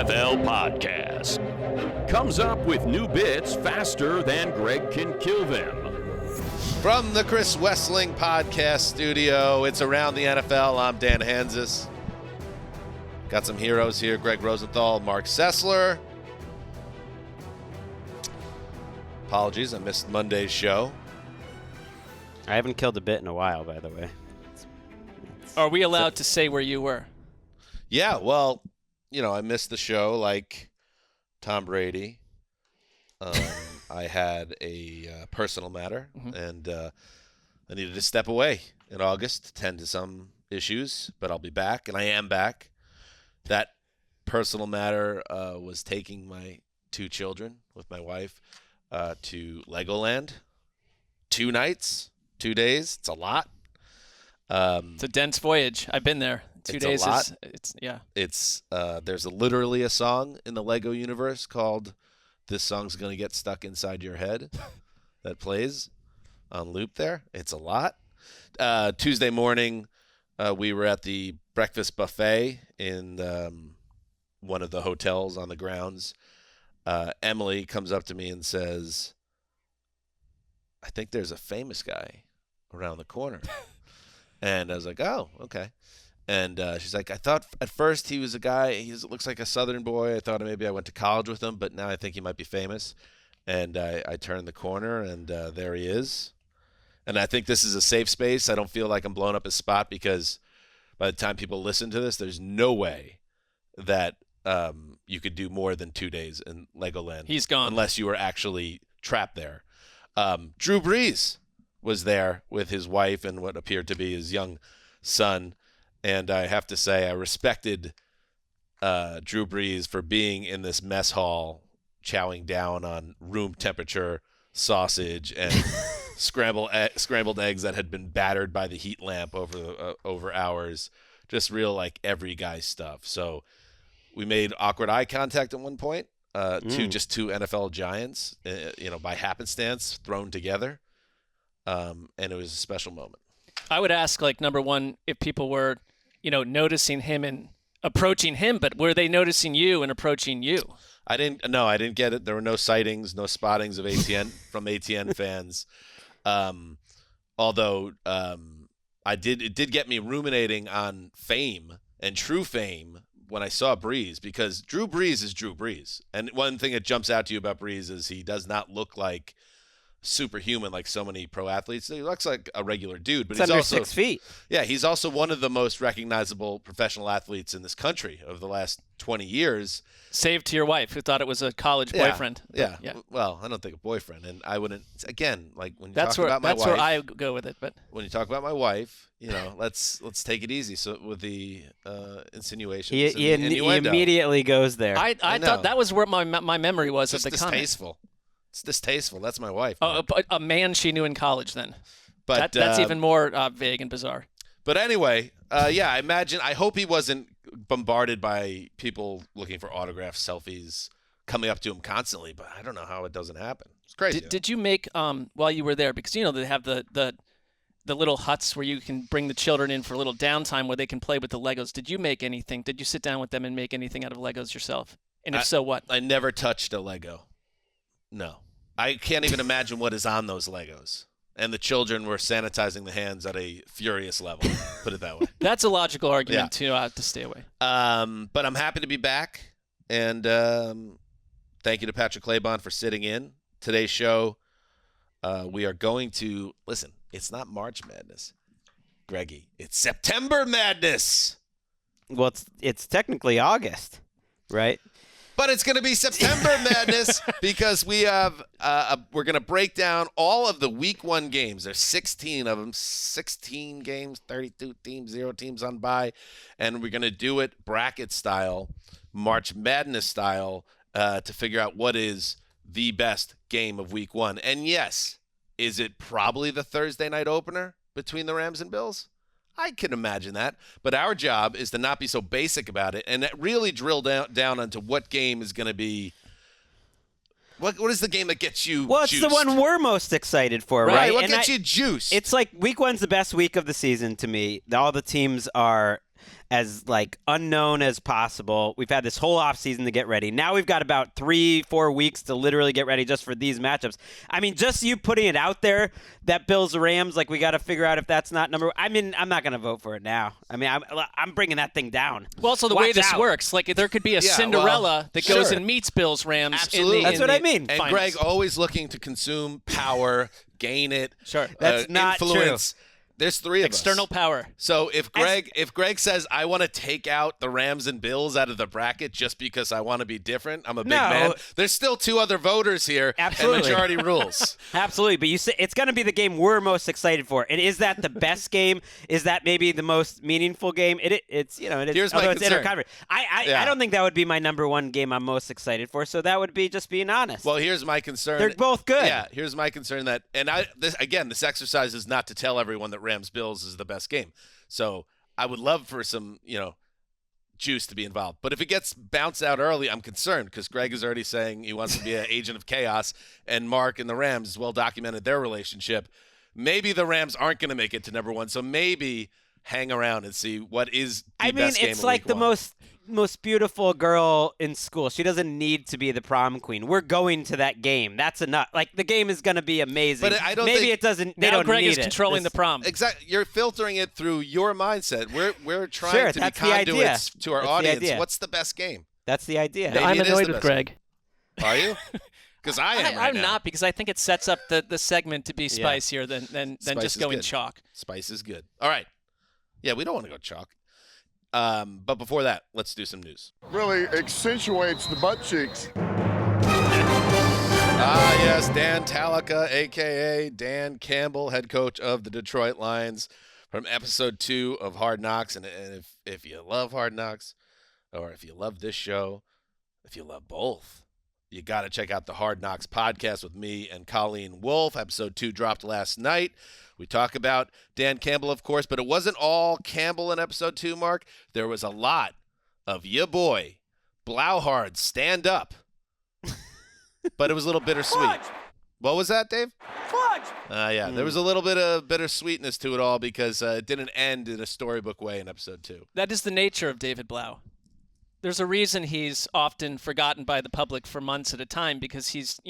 NFL podcast. Comes up with new bits faster than Gregg can kill them. From the Chris Wessling podcast studio, it's Around the NFL. I'm Dan Hanzus. Got some heroes here. Gregg Rosenthal, Marc Sessler. Apologies, I missed Monday's show. I haven't killed a bit in a while, by the way. Are we allowed to say where you were? Yeah, well, I missed the show like Tom Brady. I had a personal matter, and I needed to step away in August to tend to some issues, but I'll be back, and I am back. That personal matter was taking my 2 children with my wife to Legoland. 2 nights, 2 days. It's a lot. It's a dense voyage. I've been there. 2 days. A lot. It's there's literally a song in the Lego universe called "This Song's Gonna Get Stuck Inside Your Head" that plays on loop there. It's a lot. Tuesday morning, we were at the breakfast buffet in one of the hotels on the grounds. Emily comes up to me and says, "I think there's a famous guy around the corner." And I was like, "Oh, okay." And she's like, "I thought at first he was a guy, he looks like a Southern boy. I thought maybe I went to college with him, but now I think he might be famous." And I turned the corner, and there he is. And I think this is a safe space. I don't feel like I'm blowing up his spot because by the time people listen to this, there's no way that you could do more than 2 days in Legoland. He's gone. Unless you were actually trapped there. Drew Brees was there with his wife and what appeared to be his young son. And I have to say, I respected Drew Brees for being in this mess hall, chowing down on room temperature sausage and scrambled eggs that had been battered by the heat lamp over hours. Just real every guy stuff. So we made awkward eye contact at one point. Two NFL giants, by happenstance thrown together, and it was a special moment. I would ask, number one, if people were, noticing him and approaching him, but were they noticing you and approaching you? I didn't get it. There were no sightings, no spottings of ATN from ATN fans. Although it did get me ruminating on fame and true fame when I saw Brees, because Drew Brees is Drew Brees. And one thing that jumps out to you about Brees is he does not look like superhuman like so many pro athletes. He looks like a regular dude, but he's under also 6 feet. Yeah, he's also one of the most recognizable professional athletes in this country over the last 20 years. Save to your wife, who thought it was a college boyfriend. Yeah. Well, I don't think a boyfriend, and I wouldn't. Again, when you talk about my wife, that's where I go with it. But when you talk about my wife, let's take it easy. So with the insinuations, he immediately goes there. I thought that was where my memory was of the distasteful. comment. It's distasteful. That's my wife. Oh, a man she knew in college then. But that's even more vague and bizarre. But anyway, I hope he wasn't bombarded by people looking for autographs, selfies, coming up to him constantly. But I don't know how it doesn't happen. It's crazy. Did you make while you were there, because they have the little huts where you can bring the children in for a little downtime where they can play with the Legos? Did you make anything? Did you sit down with them and make anything out of Legos yourself? And if so, what? I never touched a Lego. No. I can't even imagine what is on those Legos. And the children were sanitizing the hands at a furious level, put it that way. That's a logical argument to stay away. But I'm happy to be back. And thank you to Patrick Claybon for sitting in. Today's show, we are going to – listen, it's not March Madness, Greggy. It's September Madness. Well, it's technically August, right? But it's going to be September Madness because we have we're going to break down all of the Week 1 games. There's 16 of them, 16 games, 32 teams, 0 teams on bye, and we're going to do it bracket style, March Madness style, to figure out what is the best game of Week 1. And yes, is it probably the Thursday night opener between the Rams and Bills? I can imagine that, but our job is to not be so basic about it and really drill down onto what game is going to be. What is the game that gets you? Well, it's juiced? the one we're most excited for, right? What gets you juiced? It's like Week 1's the best week of the season to me. All the teams are as like unknown as possible. We've had this whole offseason to get ready. Now we've got about 3-4 weeks to literally get ready just for these matchups. I mean, just you putting it out there that Bills-Rams, like we got to figure out if that's not number. I mean, I'm not going to vote for it now. I mean, I'm bringing that thing down. Well, also the way this works, like there could be a Cinderella that goes and meets Bills-Rams. Absolutely. That's what I mean. And Gregg always looking to consume power, gain it. Sure. That's not influence. true. There's 3 of External power. So if Gregg says, I want to take out the Rams and Bills out of the bracket just because I want to be different, I'm a big man. There's still 2 other voters here. Absolutely. And majority rules. Absolutely. But you say it's going to be the game we're most excited for. And is that the best game? Is that maybe the most meaningful game? It's Here's my concern. I don't think that would be my number 1 game I'm most excited for. So that would be just being honest. Well, here's my concern. They're both good. Yeah, here's my concern this exercise is not to tell everyone that Rams-Bills is the best game. So I would love for some, juice to be involved. But if it gets bounced out early, I'm concerned because Gregg is already saying he wants to be an agent of chaos, and Marc and the Rams has well documented their relationship. Maybe the Rams aren't going to make it to number 1, so maybe hang around and see what is the best game it's of like week the 1. most beautiful girl in school. She doesn't need to be the prom queen. We're going to that game. That's enough. Like the game is going to be amazing. But I don't Maybe think it doesn't. They now don't Gregg need is controlling the prom. Exactly. You're filtering it through your mindset. We're trying Sure, to be that's the idea. conduits to our That's the audience. idea. What's the best game? That's the idea. Maybe I'm it is annoyed the with best Gregg. Are you? Because I am. I'm not, because I think it sets up the segment to be spicier than Spice just is going good. chalk. Spice is good. All right. Yeah, we don't want to go chalk. But before that, let's do some news. Really accentuates the butt cheeks. Yes, Dan Talika, a.k.a. Dan Campbell, head coach of the Detroit Lions, from episode 2 of Hard Knocks. And if you love Hard Knocks, or if you love this show, if you love both, you got to check out the Hard Knocks podcast with me and Colleen Wolfe. Episode 2 dropped last night. We talk about Dan Campbell, of course, but it wasn't all Campbell in episode 2, Marc. There was a lot of ya boy, Blauhard, stand up. But it was a little bittersweet. Fudge. What was that, Dave? Fudge! There was a little bit of bittersweetness to it all because it didn't end in a storybook way in episode 2. That is the nature of David Blau. There's a reason he's often forgotten by the public for months at a time because he's,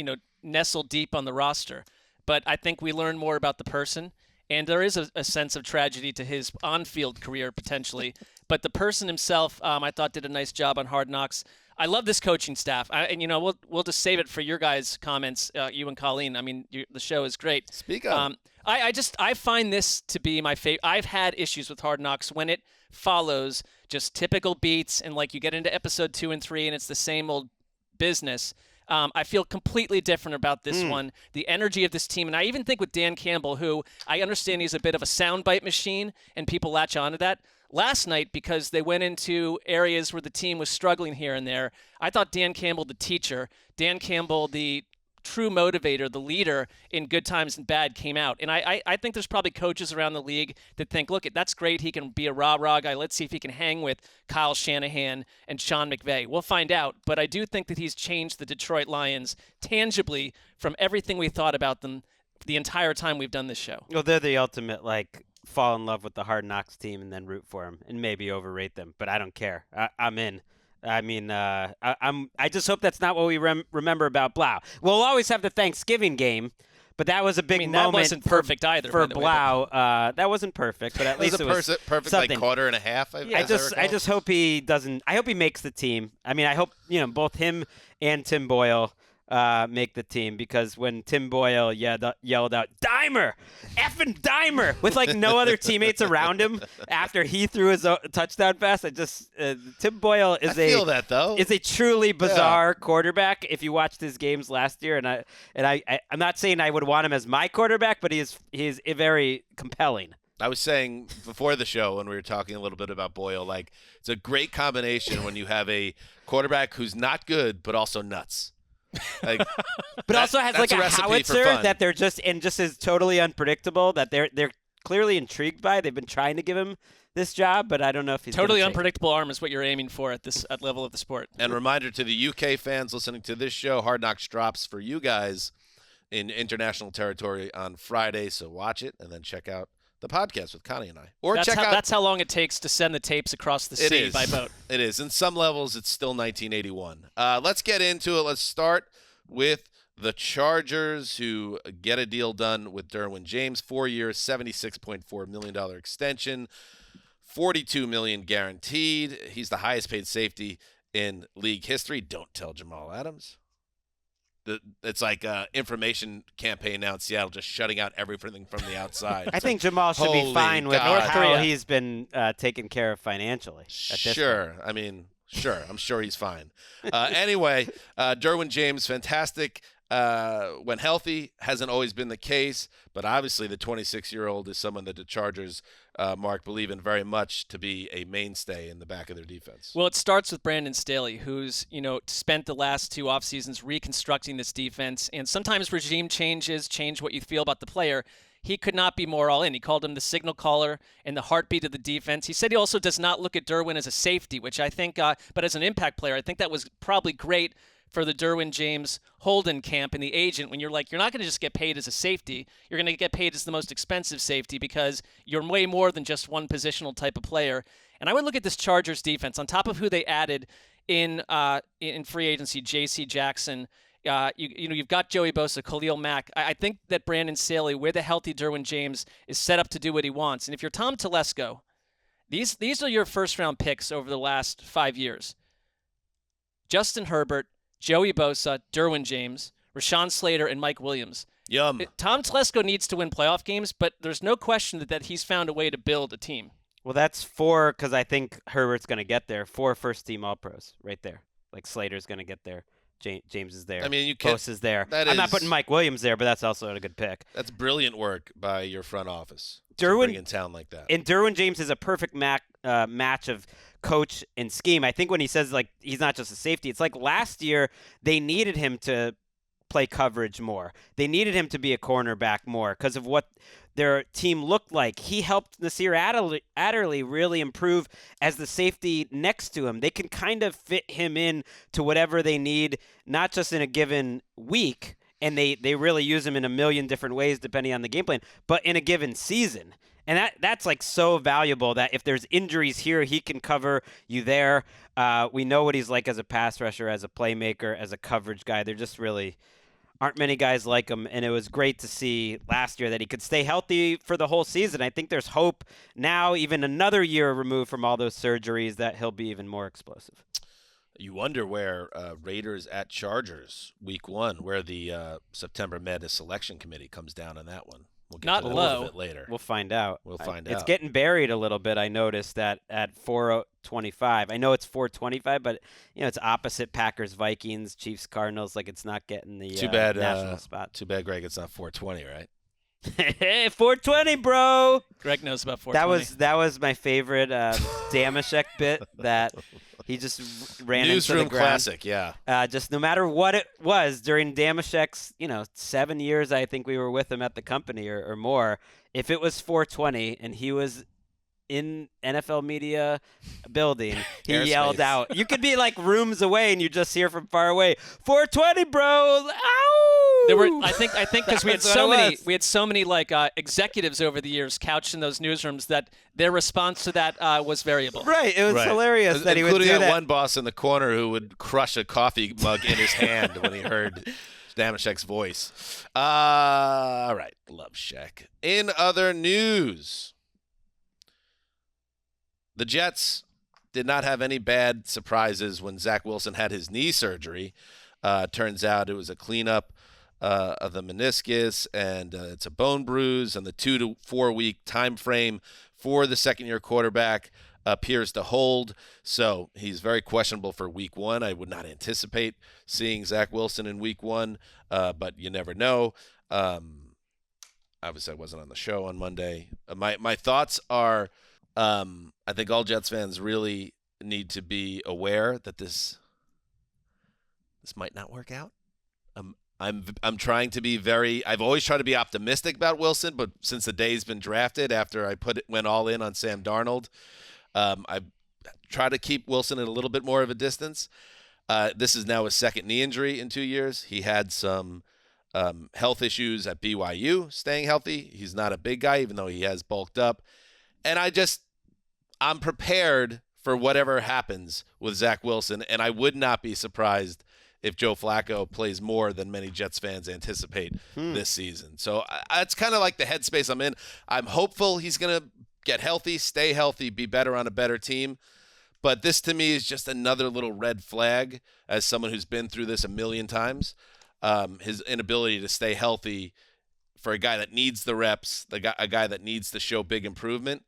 nestled deep on the roster. But I think we learn more about the person, and there is a sense of tragedy to his on-field career potentially. But the person himself, I thought, did a nice job on Hard Knocks. I love this coaching staff, we'll just save it for your guys' comments, you and Colleen. I mean, the show is great. Speak up. I find this to be my favorite. I've had issues with Hard Knocks when it follows just typical beats, and like you get into episode 2 and 3, and it's the same old business. I feel completely different about this one. The energy of this team, and I even think with Dan Campbell, who I understand he's a bit of a soundbite machine, and people latch onto that. Last night, because they went into areas where the team was struggling here and there, I thought Dan Campbell, the teacher, Dan Campbell, the true motivator, the leader in good times and bad, came out. And I think there's probably coaches around the league that think, look, that's great. He can be a rah-rah guy. Let's see if he can hang with Kyle Shanahan and Sean McVay. We'll find out. But I do think that he's changed the Detroit Lions tangibly from everything we thought about them the entire time we've done this show. Well, they're the ultimate, fall in love with the Hard Knocks team and then root for them and maybe overrate them. But I don't care. I'm in. I mean, I just hope that's not what we remember about Blau. We'll always have the Thanksgiving game, but that was a big moment. That wasn't perfect either for Blau. That wasn't perfect, but at least it was perfect something. quarter and a half. I just hope he doesn't. I hope he makes the team. I mean, I hope both him and Tim Boyle make the team, because when Tim Boyle yelled out "Dimer, effing Dimer" with no other teammates around him after he threw his touchdown pass, Tim Boyle is feel that though. is a truly bizarre quarterback. If you watched his games last year, and I'm not saying I would want him as my quarterback, but he is very compelling. I was saying before the show when we were talking a little bit about Boyle, it's a great combination when you have a quarterback who's not good but also nuts. But also has a howitzer that they're just is totally unpredictable, that they're clearly intrigued by. They've been trying to give him this job, but I don't know if he's totally unpredictable arm is what you're aiming for at level of the sport. And reminder to the UK fans listening to this show, Hard Knocks drops for you guys in international territory on Friday, so watch it and then check out the podcast with Connie and I. Or That's check out. that's how long it takes to send the tapes across the sea by boat. It is. In some levels, it's still 1981. Let's get into it. Let's start with the Chargers, who get a deal done with Derwin James, 4 years, $76.4 million extension, $42 million guaranteed. He's the highest paid safety in league history. Don't tell Jamal Adams. It's like an information campaign now in Seattle, just shutting out everything from the outside. I think Jamal should be fine with God. how he's been taken care of financially. Sure. I mean, sure. I'm sure he's fine. Anyway, Derwin James, fantastic. When healthy, hasn't always been the case, but obviously the 26-year-old is someone that the Chargers, Marc, believe in very much to be a mainstay in the back of their defense. Well, it starts with Brandon Staley, who's spent the last 2 off seasons reconstructing this defense, and sometimes regime changes change what you feel about the player. He could not be more all in. He called him the signal caller and the heartbeat of the defense. He said he also does not look at Derwin as a safety, which I think, but as an impact player, I think that was probably great for the Derwin James Holden camp and the agent when you're like, you're not going to just get paid as a safety. You're going to get paid as the most expensive safety because you're way more than just one positional type of player. And I would look at this Chargers defense on top of who they added in free agency, J.C. Jackson. You've got Joey Bosa, Khalil Mack. I think that Brandon Staley, with a healthy Derwin James, is set up to do what he wants. And if you're Tom Telesco, these are your first-round picks over the last 5 years. Justin Herbert, Joey Bosa, Derwin James, Rashawn Slater, and Mike Williams. Yum. Tom Telesco needs to win playoff games, but there's no question that he's found a way to build a team. Well, that's 4 because I think Herbert's going to get there. 4 first-team All-Pros right there. Like Slater's going to get there. James is there. I mean, you can. Bosa's there. I'm not putting Mike Williams there, but that's also a good pick. That's brilliant work by your front office. Derwin bring in town like that. And Derwin James is a perfect match of coach and scheme. I think when he says like he's not just a safety, it's like last year they needed him to play coverage more. They needed him to be a cornerback more because of what their team looked like. He helped Nasir Adderley really improve as the safety next to him. They can kind of fit him in to whatever they need, not just in a given week, and they really use him in a million different ways depending on the game plan, but in a given season. And that's like so valuable that if there's injuries here, he can cover you there. We know what he's like as a pass rusher, as a playmaker, as a coverage guy. There just really aren't many guys like him, and it was great to see last year that he could stay healthy for the whole season. I think there's hope now, even another year removed from all those surgeries, that he'll be even more explosive. You wonder where Raiders at Chargers week 1, where the September Madness selection committee comes down on that one. We'll get Not to that low. a little bit later. We'll find out. It's It's getting buried a little bit. I noticed that at 425. I know it's 425, but it's opposite Packers, Vikings, Chiefs, Cardinals. Like it's not getting the national spot. Too bad, Greg. It's not 420, right? Hey, 420, bro. Greg knows about 420. That was my favorite Damashek bit that he just ran Newsroom into the ground. classic, yeah. Just no matter what it was during Damashek's, 7 years I think we were with him at the company or more. If it was 420 and he was in NFL media building, he yelled out. You could be like rooms away and you just hear from far away, 420, bro. Ow! There were, I think, because we had so many like executives over the years couched in those newsrooms that their response to that was variable. Right, it was hilarious that he would do including that. one boss in the corner who would crush a coffee mug in his hand when he heard Damashek's voice. All right, love Shaq. In other news, the Jets did not have any bad surprises when Zach Wilson had his knee surgery. Turns out it was a cleanup of the meniscus, and it's a bone bruise, and the 2 to 4 week time frame for the second-year quarterback appears to hold. So he's very questionable for week 1. I would not anticipate seeing Zach Wilson in week 1, but you never know. Obviously, I wasn't on the show on Monday. My thoughts are, I think all Jets fans really need to be aware that this might not work out. I'm trying to be I've always tried to be optimistic about Wilson, but since the day he's been drafted, after I went all in on Sam Darnold, I try to keep Wilson at a little bit more of a distance. This is now his second knee injury in 2 years. He had some health issues at BYU, staying healthy. He's not a big guy, even though he has bulked up. And I'm prepared for whatever happens with Zach Wilson, and I would not be surprised if Joe Flacco plays more than many Jets fans anticipate this season. So that's kind of like the headspace I'm in. I'm hopeful he's going to get healthy, stay healthy, be better on a better team. But this to me is just another little red flag as someone who's been through this a million times. His inability to stay healthy for a guy that needs the reps, a guy that needs to show big improvement.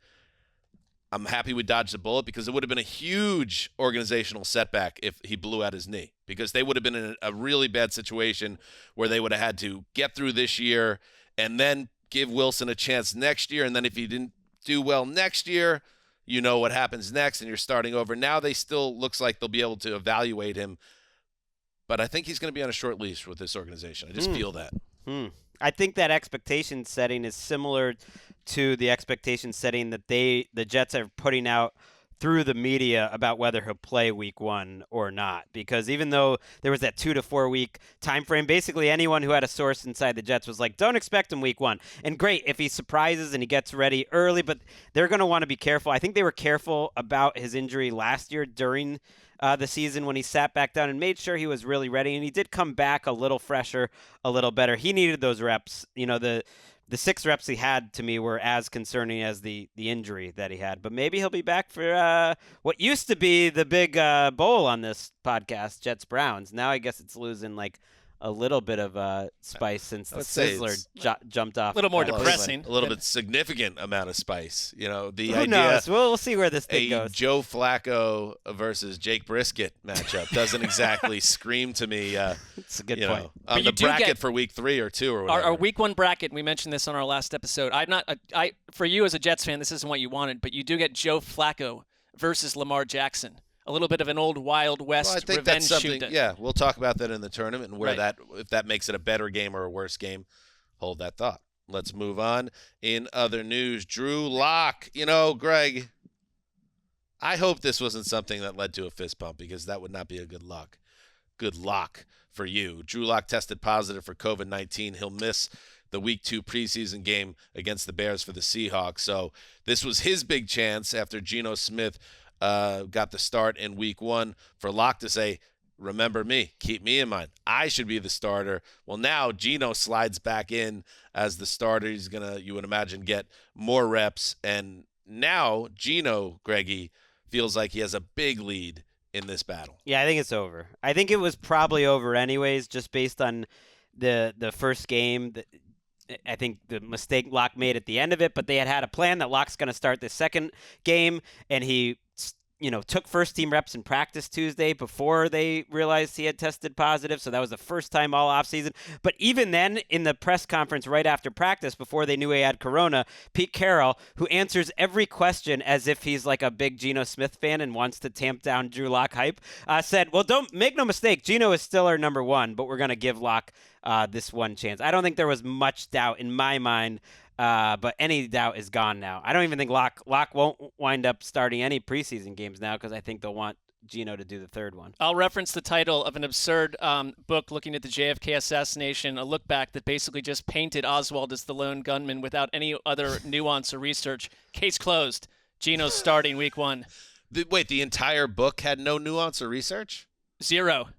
I'm happy we dodged the bullet because it would have been a huge organizational setback if he blew out his knee, because they would have been in a really bad situation where they would have had to get through this year and then give Wilson a chance next year. And then if he didn't do well next year, you know what happens next and you're starting over. Now they still looks like they'll be able to evaluate him. But I think he's going to be on a short leash with this organization. I just feel that. I think that expectation setting is similar to the expectation setting that the Jets are putting out through the media about whether he'll play week 1 or not. Because even though there was that 2 to 4 week time frame, basically anyone who had a source inside the Jets was like, don't expect him week 1. And great if he surprises and he gets ready early, but they're going to want to be careful. I think they were careful about his injury last year during the season when he sat back down and made sure he was really ready. And he did come back a little fresher, a little better. He needed those reps. You know, the 6 reps he had to me were as concerning as the injury that he had. But maybe he'll be back for what used to be the big bowl on this podcast, Jets-Browns. Now I guess it's losing like a little bit of spice since the Sessler jumped off. A little more depressing. A little bit significant amount of spice. You know, the Who idea. knows? We'll see where this thing goes. Joe Flacco versus Jake Brisket matchup doesn't exactly scream to me. It's a good point. On the bracket for week 3 or 2 or whatever. Our week 1 bracket, we mentioned this on our last episode. For you as a Jets fan, this isn't what you wanted, but you do get Joe Flacco versus Lamar Jackson. A little bit of an old Wild West I think revenge that's something. shoot. Yeah, we'll talk about that in the tournament and where Right. if that makes it a better game or a worse game. Hold that thought. Let's move on. In other news, Drew Lock. You know, Gregg, I hope this wasn't something that led to a fist bump, because that would not be a good lock for you. Drew Lock tested positive for COVID-19. He'll miss the week 2 preseason game against the Bears for the Seahawks. So this was his big chance after Geno Smith got the start in week 1 for Lock to say, remember me, keep me in mind. I should be the starter. Well, now Geno slides back in as the starter. He's going to, you would imagine, get more reps. And now Geno, Greggy, feels like he has a big lead in this battle. Yeah, I think it's over. I think it was probably over anyways, just based on the first game. I think the mistake Lock made at the end of it, but they had a plan that Lock's going to start the second game, and he took first team reps in practice Tuesday before they realized he had tested positive. So that was the first time all offseason. But even then, in the press conference right after practice, before they knew he had corona, Pete Carroll, who answers every question as if he's like a big Geno Smith fan and wants to tamp down Drew Lock hype, said, well, don't make no mistake, Geno is still our number 1, but we're going to give Lock this one chance. I don't think there was much doubt in my mind. But any doubt is gone now. I don't even think Lock won't wind up starting any preseason games now, because I think they'll want Geno to do the third one. I'll reference the title of an absurd book looking at the JFK assassination, a look back that basically just painted Oswald as the lone gunman without any other nuance or research. Case closed. Geno's starting week 1. Wait, the entire book had no nuance or research? 0.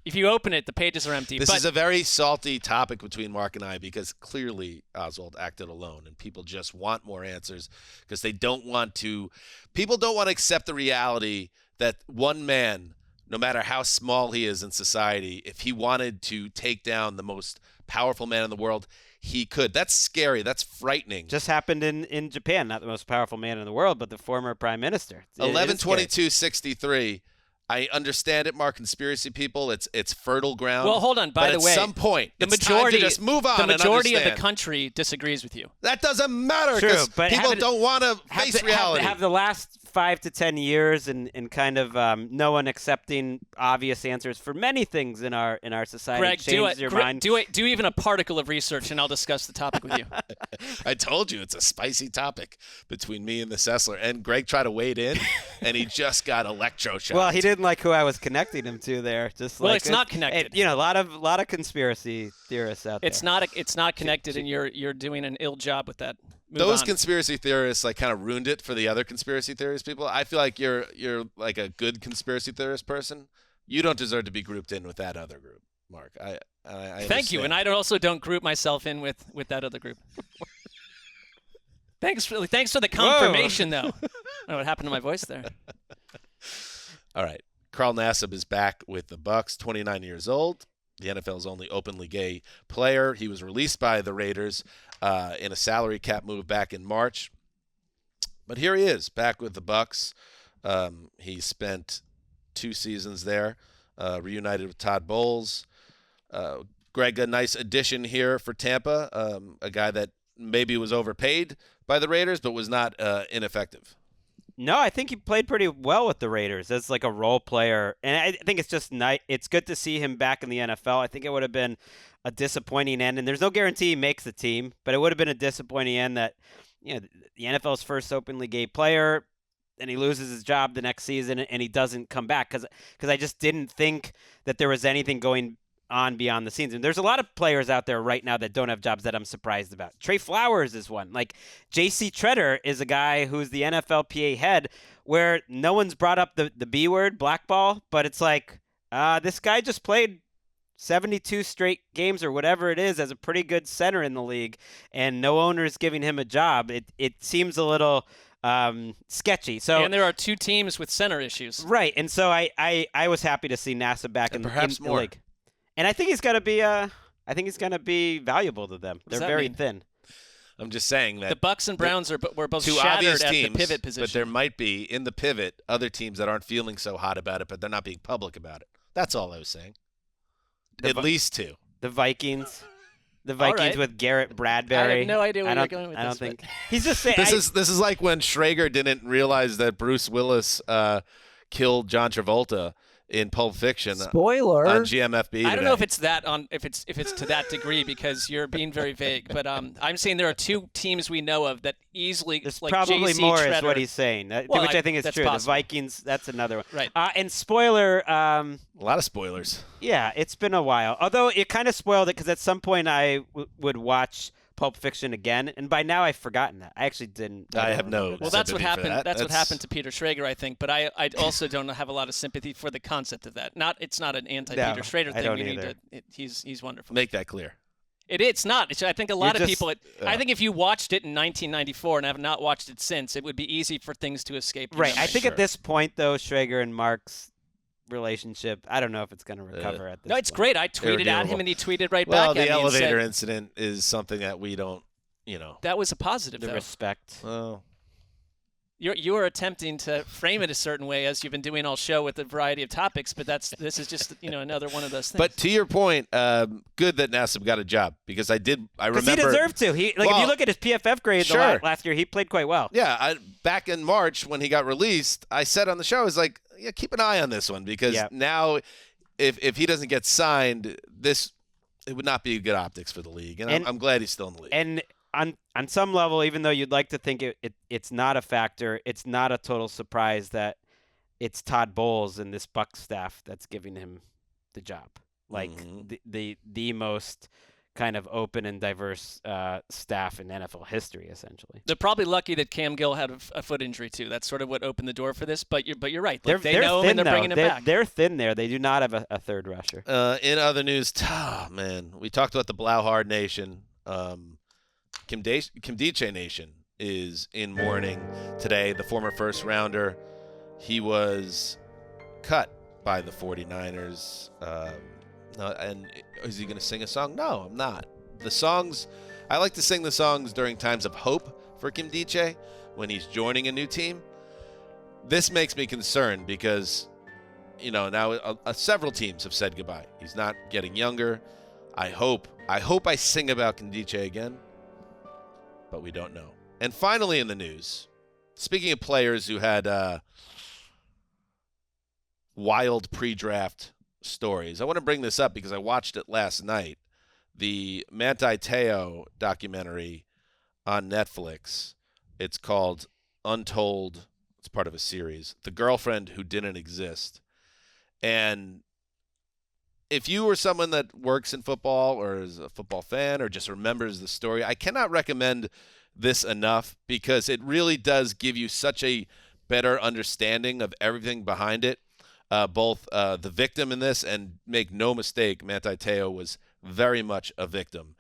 If you open it, the pages are empty. This is a very salty topic between Marc and I, because clearly Oswald acted alone, and people just want more answers because people don't want to accept the reality that one man, no matter how small he is in society, if he wanted to take down the most powerful man in the world, he could. That's scary. That's frightening. Just happened in Japan, not the most powerful man in the world, but the former prime minister. 11/22/63. I understand it, Marc, conspiracy people. It's fertile ground. Well, hold on. By the way, at some point, the it's majority time to just move on. The majority and of the country disagrees with you. That doesn't matter True, because but people don't want to face reality. Have the last 5 to 10 years and kind of no one accepting obvious answers for many things in our society Greg, changes your mind. Do even a particle of research, and I'll discuss the topic with you. I told you it's a spicy topic between me and the Sessler. And Greg tried to wade in, and he just got electroshocked. Well, he didn't like who I was connecting him to there. Well, it's not connected. A lot of conspiracy theorists out there. It's not connected, and you're doing an ill job with that. Those conspiracy theorists kind of ruined it for the other conspiracy theorist people. I feel like you're like a good conspiracy theorist person. You don't deserve to be grouped in with that other group, Mark. I Thank you, and I also don't group myself in with that other group. Thanks for the confirmation, though. I don't know what happened to my voice there. All right, Carl Nassib is back with the Bucs, 29 years old. The NFL's only openly gay player. He was released by the Raiders in a salary cap move back in March. But here he is, back with the Bucs. He spent 2 seasons there, reunited with Todd Bowles. Gregg, a nice addition here for Tampa, a guy that maybe was overpaid by the Raiders but was not ineffective. No, I think he played pretty well with the Raiders as like a role player, and I think it's just nice. It's good to see him back in the NFL. I think it would have been a disappointing end, and there's no guarantee he makes the team, but it would have been a disappointing end that the NFL's first openly gay player, and he loses his job the next season, and he doesn't come back because I just didn't think that there was anything going on beyond the scenes. And there's a lot of players out there right now that don't have jobs that I'm surprised about. Trey Flowers is one. Like J.C. Treader is a guy who's the NFLPA head where no one's brought up the B word, blackball, but it's like this guy just played 72 straight games or whatever it is as a pretty good center in the league, and no owner is giving him a job. It seems a little sketchy. So, and there are 2 teams with center issues. Right, and so I was happy to see Nassib back in perhaps more. the league. And I think he's going to be valuable to them. They're very thin. I'm just saying that the Bucs and Browns were both 2 shattered obvious at teams, the pivot position. but there might be in the pivot other teams that aren't feeling so hot about it, but they're not being public about it. That's all I was saying. At least 2. The Vikings. The Vikings right. with Garrett Bradbury. I have no idea where you're going with this. I don't think he's just saying. This is like when Schrager didn't realize that Bruce Willis killed John Travolta in Pulp Fiction. Spoiler on GMFB. I don't know if it's to that degree because you're being very vague. But I'm saying there are 2 teams we know of that easily. There's like probably JC more Treader. is what he's saying, which I think is that's true. possible. The Vikings, that's another one. Right. And spoiler. A lot of spoilers. Yeah, it's been a while. Although it kind of spoiled it because at some point I would watch Pulp Fiction again, and by now I've forgotten that. I actually didn't. I have no. Well, that's what happened. That. That's what happened to Peter Schrager, I think. But I also don't have a lot of sympathy for the concept of that. It's not an anti-Peter Schrager thing. I don't either. He's wonderful. Make that clear. It's not. I think a lot of people. I think if you watched it in 1994 and have not watched it since, it would be easy for things to escape. your Right. memory. I think at this point, though, Schrager and Marc's relationship, I don't know if it's going to recover at this No, it's point. great. I tweeted at him, and he tweeted right Well, back at the me and said, elevator incident is something that we don't. That was a positive, The though. respect. Well, You are attempting to frame it a certain way as you've been doing all show with a variety of topics, but this is just another one of those things. but to your point, good that Nassib got a job because I remember He deserved to. If you look at his PFF grade Sure. last year, he played quite well. Yeah, back in March when he got released, I said on the show, I was like, yeah, keep an eye on this one because now if he doesn't get signed, it would not be good optics for the league, and I'm glad he's still in the league. And on some level, even though you'd like to think it's not a factor, it's not a total surprise that it's Todd Bowles and this Bucs staff that's giving him the job. Like the most kind of open and diverse staff in NFL history, essentially. They're probably lucky that Cam Gill had a foot injury too. That's sort of what opened the door for this. But you're right. Like, they know him and they're bringing him back. They're thin there. They do not have a third rusher. In other news, we talked about the Blauhard Nation. Nkemdiche Nation is in mourning today. The former first rounder, he was cut by the 49ers. And is he going to sing a song? No, I'm not. I like to sing the songs during times of hope for Nkemdiche when he's joining a new team. This makes me concerned because, now several teams have said goodbye. He's not getting younger. I hope I sing about Nkemdiche again, but we don't know. And finally in the news, speaking of players who had wild pre-draft stories, I want to bring this up because I watched it last night. The Manti Te'o documentary on Netflix. It's called Untold. It's part of a series. The Girlfriend Who Didn't Exist. And if you were someone that works in football or is a football fan or just remembers the story, I cannot recommend this enough because it really does give you such a better understanding of everything behind it. Both the victim in this, and make no mistake, Manti Te'o was very much a victim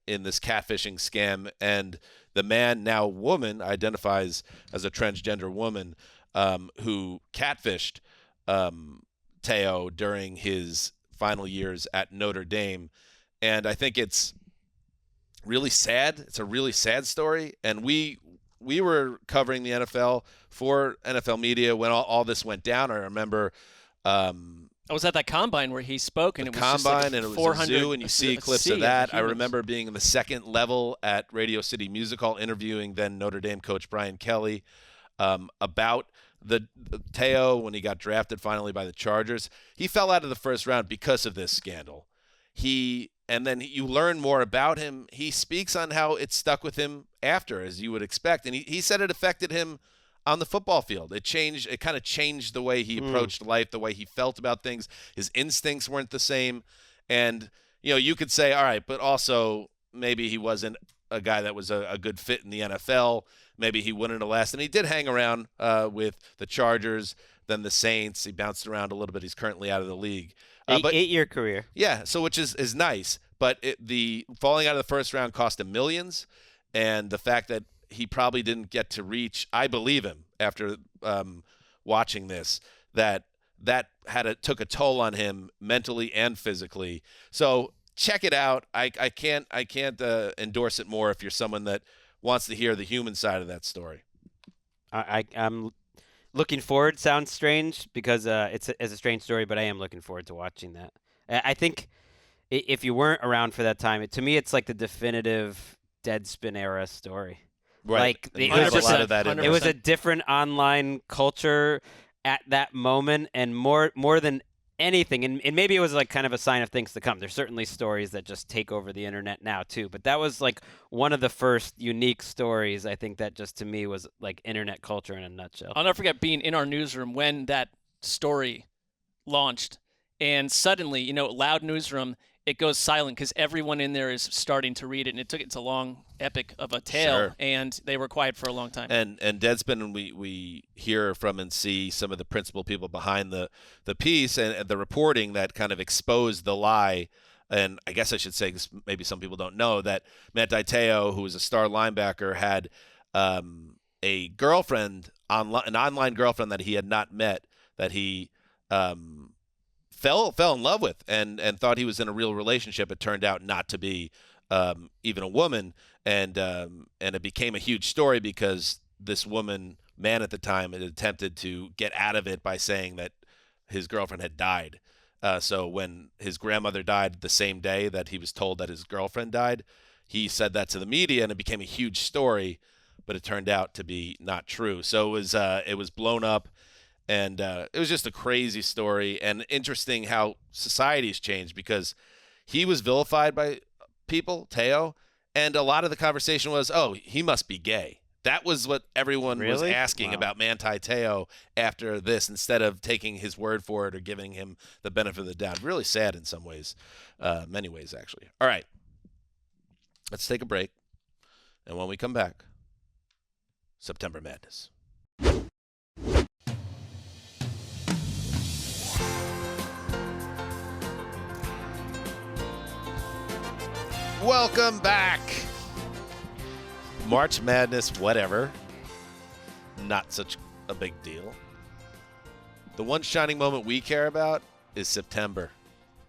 in this catfishing scam. And the man, now woman, identifies as a transgender woman who catfished Te'o during his final years at Notre Dame. And I think it's really sad. It's a really sad story. And we were covering the NFL for NFL media when all this went down. I remember I was at that combine where he spoke, and it was just like and it was 400, a zoo, and you see clips of that. I remember being in the second level at Radio City Music Hall interviewing then Notre Dame coach Brian Kelly about the Te'o when he got drafted finally by the Chargers. He fell out of the first round because of this scandal. And then you learn more about him. He speaks on how it stuck with him after, as you would expect. And he said it affected him on the football field. It kind of changed the way he approached life, the way he felt about things. His instincts weren't the same. And, you could say, all right, but also maybe he wasn't a guy that was a good fit in the NFL. Maybe he wouldn't have lasted. And he did hang around with the Chargers, then the Saints. He bounced around a little bit. He's currently out of the league. But 8-year career. Yeah, so which is nice. But the falling out of the first round cost him millions. And the fact that he probably didn't get to reach, I believe him after watching this, that took a toll on him mentally and physically. So check it out. I can't endorse it more if you're someone that wants to hear the human side of that story. I'm looking forward. Sounds strange because it's a strange story, but I am looking forward to watching that. I think if you weren't around for that time, to me it's like the definitive Deadspin era story. Right. Like it was a lot of that in there. It was a different online culture at that moment, and more than anything, and maybe it was like kind of a sign of things to come. There's certainly stories that just take over the internet now too, but that was like one of the first unique stories, I think, that just to me was like internet culture in a nutshell. I'll never forget being in our newsroom when that story launched, and suddenly, loud newsroom, it goes silent because everyone in there is starting to read it, and it's a long epic of a tale, Sure. And they were quiet for a long time. And Deadspin, we hear from and see some of the principal people behind the piece and the reporting that kind of exposed the lie. And I guess I should say, 'cause maybe some people don't know, that Manti Te'o, who was a star linebacker, had a girlfriend, an online girlfriend that he had not met, that he fell in love with and thought he was in a real relationship. It turned out not to be even a woman, and it became a huge story because this man at the time, had attempted to get out of it by saying that his girlfriend had died. So when his grandmother died the same day that he was told that his girlfriend died, he said that to the media, and it became a huge story, but it turned out to be not true. So it was blown up. And it was just a crazy story, and interesting how society's changed, because he was vilified by people, Te'o, and a lot of the conversation was, oh, he must be gay. That was what everyone was asking about Manti Te'o after this, instead of taking his word for it or giving him the benefit of the doubt. Really sad in some ways, many ways, actually. All right, let's take a break, and when we come back, September Madness. Welcome back. March Madness, whatever. Not such a big deal. The one shining moment we care about is September.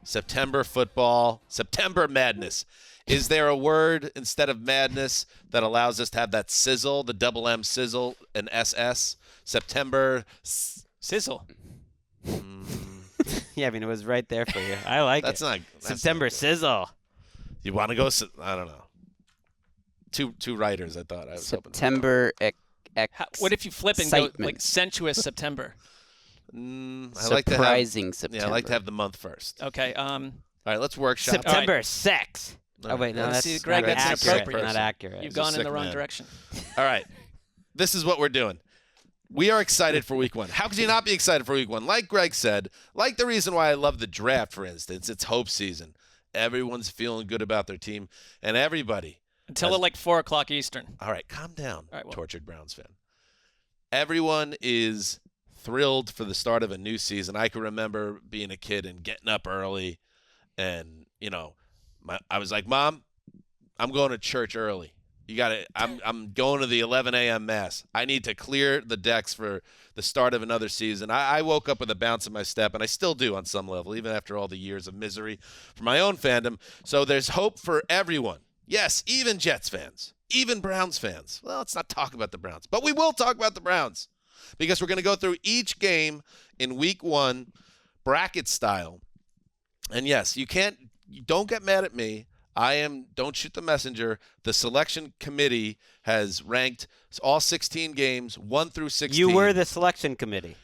September football, September Madness. Is there a word instead of madness that allows us to have that sizzle, the double M sizzle, and SS? September Sizzle. Yeah, I mean, it was right there for you. I like That's it. not September not sizzle. You want to go? I don't know. Two writers, I thought. I was hoping. September What if you flip and go like sensuous September? I Surprising September. Yeah, I like to have the month first. Okay. All right, let's workshop. September 6. Oh, wait, no, that's See, Greg, not that's accurate. inappropriate. Not accurate. You've gone in sick the wrong man. direction. All right, this is what we're doing. We are excited for week one. How could you not be excited for week one? Like Greg said, like the reason why I love the draft, for instance, it's hope season. Everyone's feeling good about their team, and everybody. Until like 4 o'clock Eastern. All right, calm down, All right, well. tortured Browns fan. Everyone is thrilled for the start of a new season. I can remember being a kid and getting up early, and I was like, Mom, I'm going to church early. I'm going to the 11 a.m. mass. I need to clear the decks for the start of another season. I woke up with a bounce in my step, and I still do on some level, even after all the years of misery for my own fandom. So there's hope for everyone. Yes, even Jets fans, even Browns fans. Well, let's not talk about the Browns, but we will talk about the Browns because we're going to go through each game in week one, bracket style. And yes, you don't get mad at me. Don't shoot the messenger. The selection committee has ranked all 16 games, 1 through 16. You were the selection committee.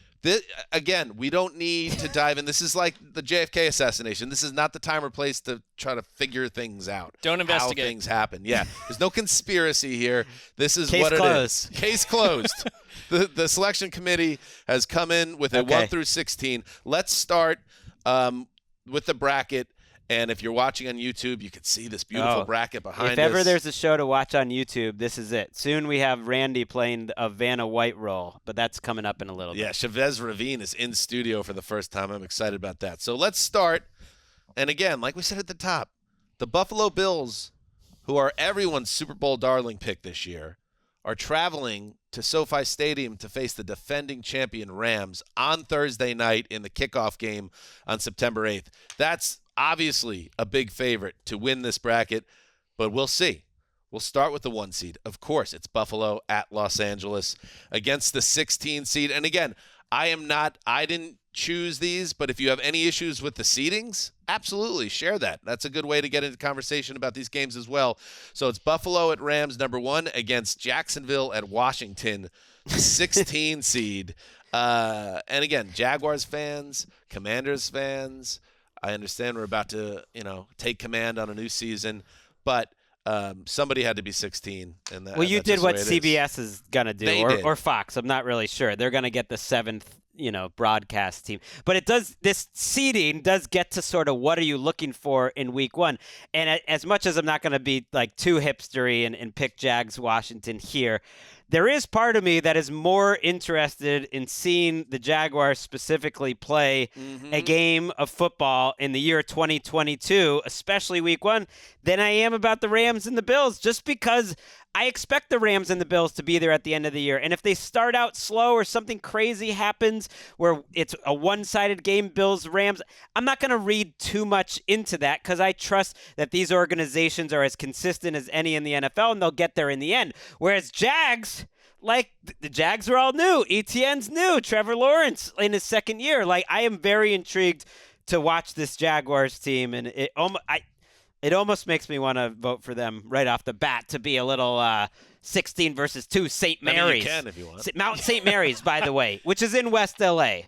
Again, we don't need to dive in. This is like the JFK assassination. This is not the time or place to try to figure things out. Don't investigate. How things happen. Yeah, there's no conspiracy here. This is Case what closed. it is. Case closed. The selection committee has come in with a 1 through 16. Let's start with the bracket. And if you're watching on YouTube, you can see this beautiful bracket behind us. If ever there's a show to watch on YouTube, this is it. Soon we have Randy playing a Vanna White role, but that's coming up in a little bit. Yeah, Chavez Ravine is in studio for the first time. I'm excited about that. So let's start. And again, like we said at the top, the Buffalo Bills, who are everyone's Super Bowl darling pick this year, are traveling to SoFi Stadium to face the defending champion Rams on Thursday night in the kickoff game on September 8th. That's obviously a big favorite to win this bracket, but we'll see. We'll start with the 1 seed. Of course, it's Buffalo at Los Angeles against the 16 seed. And again, I didn't choose these, but if you have any issues with the seedings, absolutely share that. That's a good way to get into conversation about these games as well. So it's Buffalo at Rams, number 1, against Jacksonville at Washington, 16 seed. And again, Jaguars fans, Commanders fans, I understand we're about to, take command on a new season, but somebody had to be 16. And well, you did what CBS is is going to do, or Fox. I'm not really sure. They're going to get the 7th, broadcast team. But this seeding does get to sort of what are you looking for in week one. And as much as I'm not going to be like too hipstery and pick Jags Washington here, there is part of me that is more interested in seeing the Jaguars specifically play a game of football in the year 2022, especially week one, than I am about the Rams and the Bills, just because I expect the Rams and the Bills to be there at the end of the year. And if they start out slow or something crazy happens where it's a one-sided game, Bills-Rams, I'm not going to read too much into that because I trust that these organizations are as consistent as any in the NFL and they'll get there in the end. Whereas Jags, like the Jags are all new. ETN's new. Trevor Lawrence in his second year. Like I am very intrigued to watch this Jaguars team, and it almost makes me want to vote for them right off the bat to be a little 16 versus 2 St. Mary's. I mean, you can if you want. Mount St. Mary's, by the way, which is in West L.A.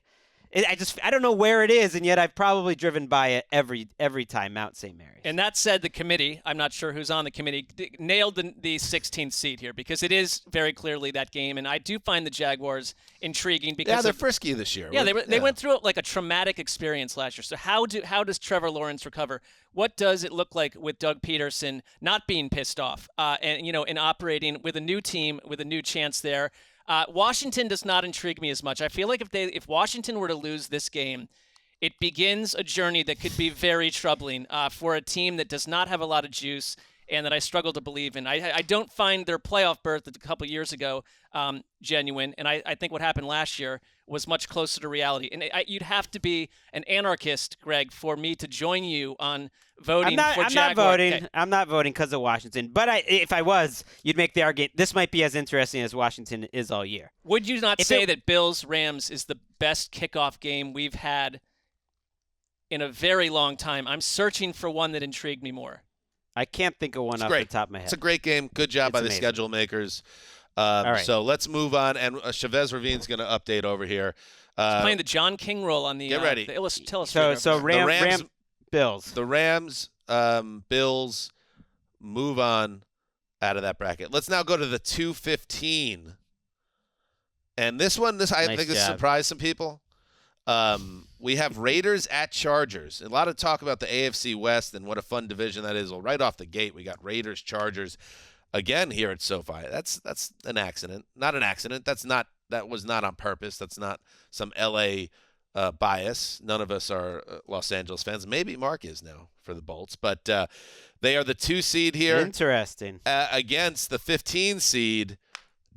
I don't know where it is, and yet I've probably driven by it every time, Mount St. Mary's. And that said, the committee, I'm not sure who's on the committee, nailed the 16th seed here because it is very clearly that game. And I do find the Jaguars intriguing because they're frisky this year. Yeah, they went through like a traumatic experience last year. So how does Trevor Lawrence recover? What does it look like with Doug Peterson not being pissed off and operating with a new team with a new chance there? Washington does not intrigue me as much. I feel like if Washington were to lose this game, it begins a journey that could be very troubling for a team that does not have a lot of juice and that I struggle to believe in. I don't find their playoff berth a couple years ago genuine, and I think what happened last year was much closer to reality. And you'd have to be an anarchist, Greg, for me to join you on voting for Jaguars. I'm not voting. Okay. I'm not voting because of Washington. But if I was, you'd make the argument this might be as interesting as Washington is all year. Would you not say that Bills-Rams is the best kickoff game we've had in a very long time? I'm searching for one that intrigued me more. I can't think of one off the top of my head. It's a great game. Good job by the amazing. schedule makers. right. So let's move on. And Chavez Ravine's going to update over here. Playing the John King role on the Get ready. The Illustrator. So Rams, Bills. The Rams, Bills move on out of that bracket. Let's now go to the 2-15. And this one, I think this surprised some people. We have Raiders at Chargers. A lot of talk about the AFC West and what a fun division that is. Well, right off the gate, we got Raiders, Chargers again here at SoFi. That's an accident. Not an accident. That was not on purpose. That's not some LA bias. None of us are Los Angeles fans. Maybe Marc is now for the Bolts, but they are the 2 seed here. Interesting. Against the 15 seed.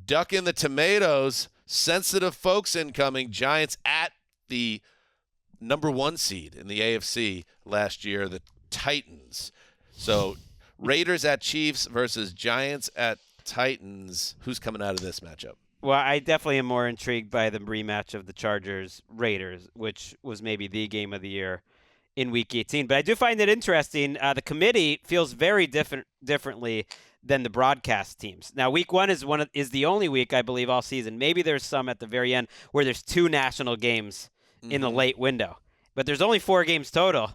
Duck in the tomatoes. Sensitive folks incoming. Giants at the number 1 seed in the AFC last year, the Titans. So Raiders at Chiefs versus Giants at Titans. Who's coming out of this matchup? Well, I definitely am more intrigued by the rematch of the Chargers-Raiders, which was maybe the game of the year in Week 18. But I do find it interesting. The committee feels very differently than the broadcast teams. Now, Week 1 is the only week, I believe, all season. Maybe there's some at the very end where there's 2 national games in the late window. But there's only 4 games total.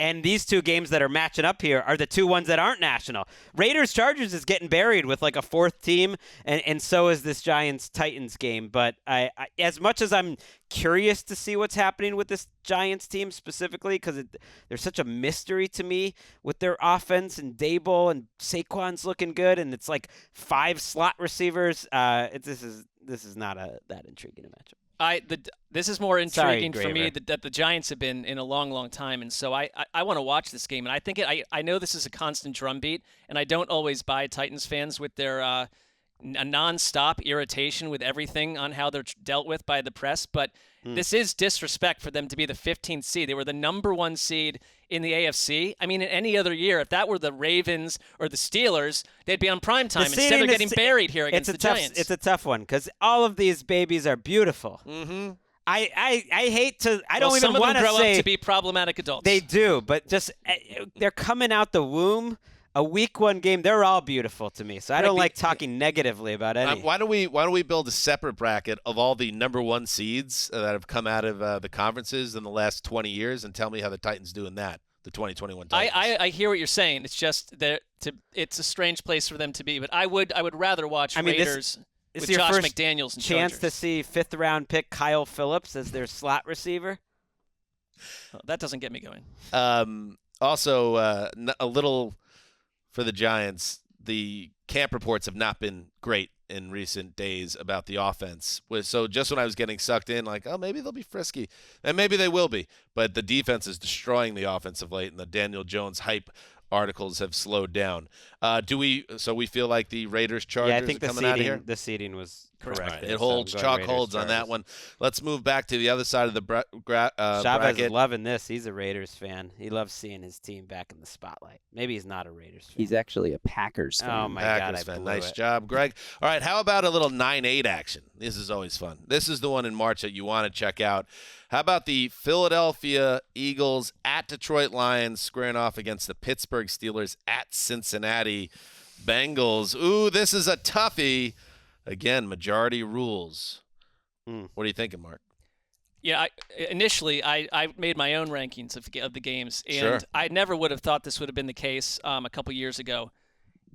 And these 2 games that are matching up here are the 2 ones that aren't national. Raiders-Chargers is getting buried with like a 4th team, and so is this Giants-Titans game. But I as much as I'm curious to see what's happening with this Giants team specifically, because there's such a mystery to me with their offense, and Dable and Saquon's looking good, and it's like 5 slot receivers. This is not that intriguing a matchup. This is more intriguing for me Graver. that the Giants have been in a long, long time, and so I want to watch this game. And I think I know this is a constant drumbeat, and I don't always buy Titans fans with their a nonstop irritation with everything on how they're dealt with by the press. But this is disrespect for them to be the 15th seed. They were the number 1 seed in the AFC. I mean, in any other year, if that were the Ravens or the Steelers, they'd be on primetime instead of getting buried here against the Giants. It's a tough one because all of these babies are beautiful. Mm-hmm. I hate to. I don't even want to say. Some of them grow up to be problematic adults. They do, but just they're coming out the womb. A Week 1 game, they're all beautiful to me. So I don't like talking negatively about any. Why don't we build a separate bracket of all the number 1 seeds that have come out of the conferences in the last 20 years, and tell me how the Titans do in that, the 2021 Titans. I hear what you're saying. It's just it's a strange place for them to be. But I would rather watch Raiders this with is your Josh first McDaniels and chance Chargers. to see 5th round pick Kyle Phillips as their slot receiver. Well, that doesn't get me going. Also, a little for the Giants, the camp reports have not been great in recent days about the offense. So just when I was getting sucked in, like, oh, maybe they'll be frisky. And maybe they will be. But the defense is destroying the offense of late, and the Daniel Jones hype articles have slowed down. So we feel like the Raiders-Chargers I think are coming out of here? The seeding was correct. Right. It holds. Chalk holds on that one. Let's move back to the other side of the Chavez bracket. is loving this. He's a Raiders fan. He loves seeing his team back in the spotlight. Maybe he's not a Raiders fan. He's actually a Packers fan. Oh, my God. Packers I fan. blew Nice it. job, Gregg. All right, how about a little 9-8 action? This is always fun. This is the one in March that you want to check out. How about the Philadelphia Eagles at Detroit Lions squaring off against the Pittsburgh Steelers at Cincinnati Bengals? Ooh, this is a toughie. Again, majority rules. What are you thinking, Marc? Yeah, initially I made my own rankings of the games, and Sure. I never would have thought this would have been the case a couple years ago.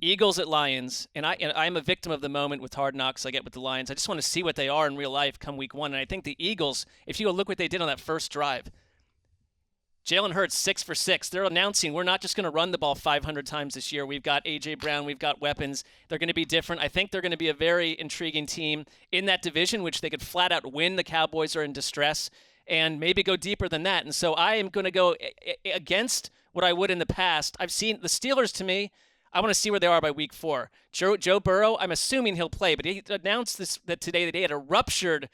Eagles at Lions, and I'm a victim of the moment with Hard Knocks I get with the Lions. I just want to see what they are in real life come Week 1, and I think the Eagles, if you look what they did on that first drive, Jalen Hurts 6 for 6. They're announcing we're not just going to run the ball 500 times this year. We've got A.J. Brown. We've got weapons. They're going to be different. I think they're going to be a very intriguing team in that division, which they could flat out win. The Cowboys are in distress and maybe go deeper than that. And so I am going to go against what I would in the past. I've seen the Steelers, to me, I want to see where they are by Week 4. Joe Burrow, I'm assuming he'll play, but he announced that today that he had a ruptured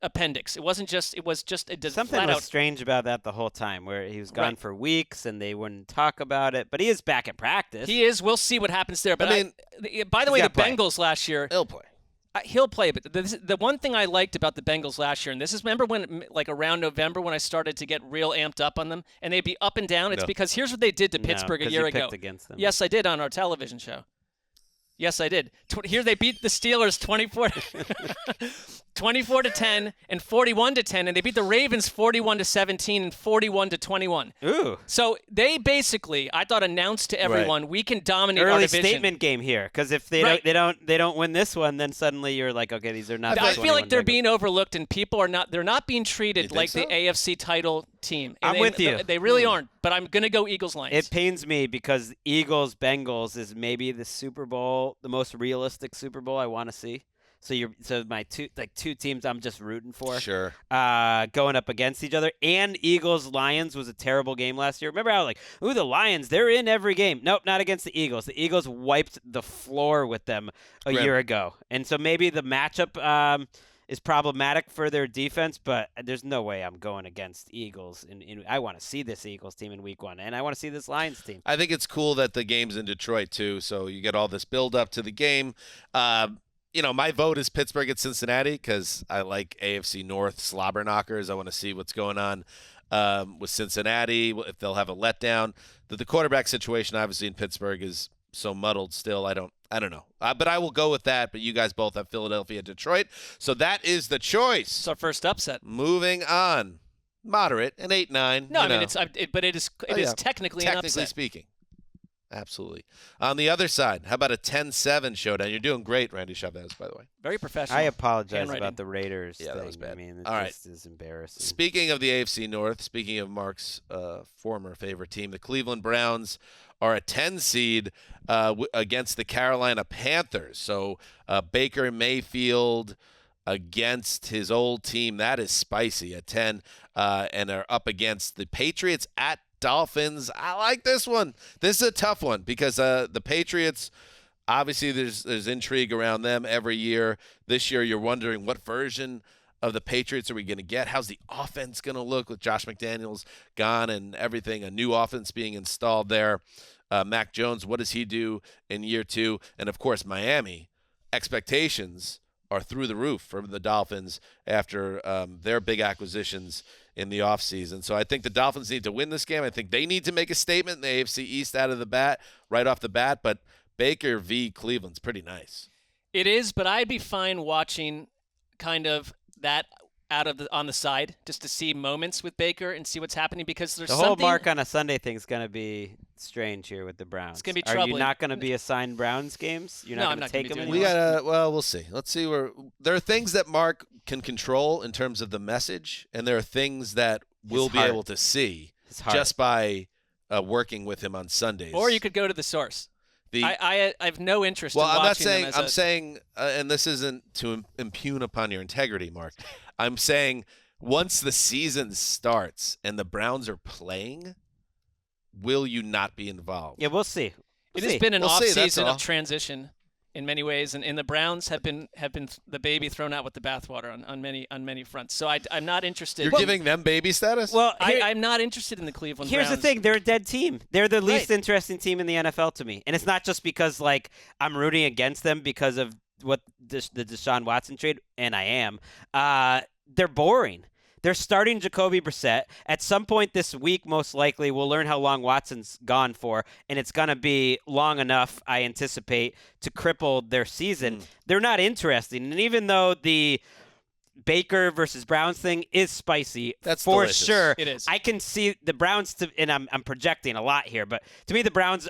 appendix. It was just Something flat was out strange about that the whole time, where he was gone for weeks and they wouldn't talk about it. But he is back at practice. He is. We'll see what happens there. But by the way, the Bengals last year, He'll play. he'll play. But the one thing I liked about the Bengals last year, and this is, remember when, like around November, when I started to get real amped up on them, and they'd be up and down. It's because here's what they did to Pittsburgh a year ago. Against them. Yes, I did on our television show. Yes, I did. Here they beat the Steelers 24-10 and 41-10, and they beat the Ravens 41-17 and 41-21. Ooh. So they basically, I thought, announced to everyone, we can dominate our Early division. statement game here, because if they don't win this one, then suddenly you're like, okay, these are not. I feel like they're Bengals. being overlooked, and people are not. They're not being treated like so? the AFC title team. And I'm with you. They really aren't. But I'm gonna go Eagles Lions. It pains me because Eagles Bengals is maybe the Super Bowl, the most realistic Super Bowl I want to see. So my two teams I'm just rooting for. Sure. Going up against each other. And Eagles Lions was a terrible game last year. Remember how the Lions, they're in every game. Nope, not against the Eagles. The Eagles wiped the floor with them a year ago. And so maybe the matchup is problematic for their defense, but there's no way I'm going against Eagles. I want to see this Eagles team in Week 1, and I want to see this Lions team. I think it's cool that the game's in Detroit too, so you get all this build up to the game. My vote is Pittsburgh at Cincinnati because I like AFC North slobber knockers. I want to see what's going on with Cincinnati, if they'll have a letdown. The quarterback situation, obviously, in Pittsburgh is so muddled still. I don't know. But I will go with that. But you guys both have Philadelphia, Detroit. So that is the choice. It's our first upset. Moving on. Moderate, an 8-9. No, I mean, but it is technically an upset. Technically speaking. Absolutely. On the other side, how about a 10-7 showdown? You're doing great, Randy Chavez, by the way. Very professional. I apologize Handwriting. about the Raiders Yeah, thing. that was bad. I mean, All right. this is embarrassing. Speaking of the AFC North, speaking of Marc's former favorite team, the Cleveland Browns are a 10 seed against the Carolina Panthers. So Baker Mayfield against his old team, that is spicy at 10, and are up against the Patriots at Dolphins. I like this one. This is a tough one because the Patriots, obviously there's intrigue around them every year. This year you're wondering what version of the Patriots are we going to get? How's the offense going to look with Josh McDaniels gone and everything, a new offense being installed there? Mac Jones, what does he do in year 2? And, of course, Miami, expectations are through the roof for the Dolphins after their big acquisitions in the offseason. So I think the Dolphins need to win this game. I think they need to make a statement in the AFC East right off the bat. But Baker v. Cleveland's pretty nice. It is, but I'd be fine watching kind of that on the side just to see moments with Baker and see what's happening because there's the whole Marc on a Sunday thing is going to be strange here with the Browns. It's going to be Are troubling. you not going to be assigned Browns games? You're not going to take them anymore? We'll see. Let's see there are things that Marc can control in terms of the message, and there are things that we'll be able to see just by working with him on Sundays. Or you could go to the source. I have no interest in watching them I'm saying, and this isn't to impugn upon your integrity, Marc. I'm saying once the season starts and the Browns are playing, will you not be involved? Yeah, we'll see. It has been an off-season of transition in many ways, and the Browns have been the baby thrown out with the bathwater on many fronts. So I'm not interested. You're giving them baby status? Well, I'm not interested in the Cleveland Browns. Here's the thing. They're a dead team. They're the least interesting team in the NFL to me. And it's not just because, I'm rooting against them because of what the Deshaun Watson trade, and I am. They're boring. They're starting Jacoby Brissett. At some point this week, most likely, we'll learn how long Watson's gone for, and it's going to be long enough, I anticipate, to cripple their season. They're not interesting. And even though the Baker versus Browns thing is spicy, that's for delicious. Sure, it is. I can see the Browns, and I'm projecting a lot here, but to me the Browns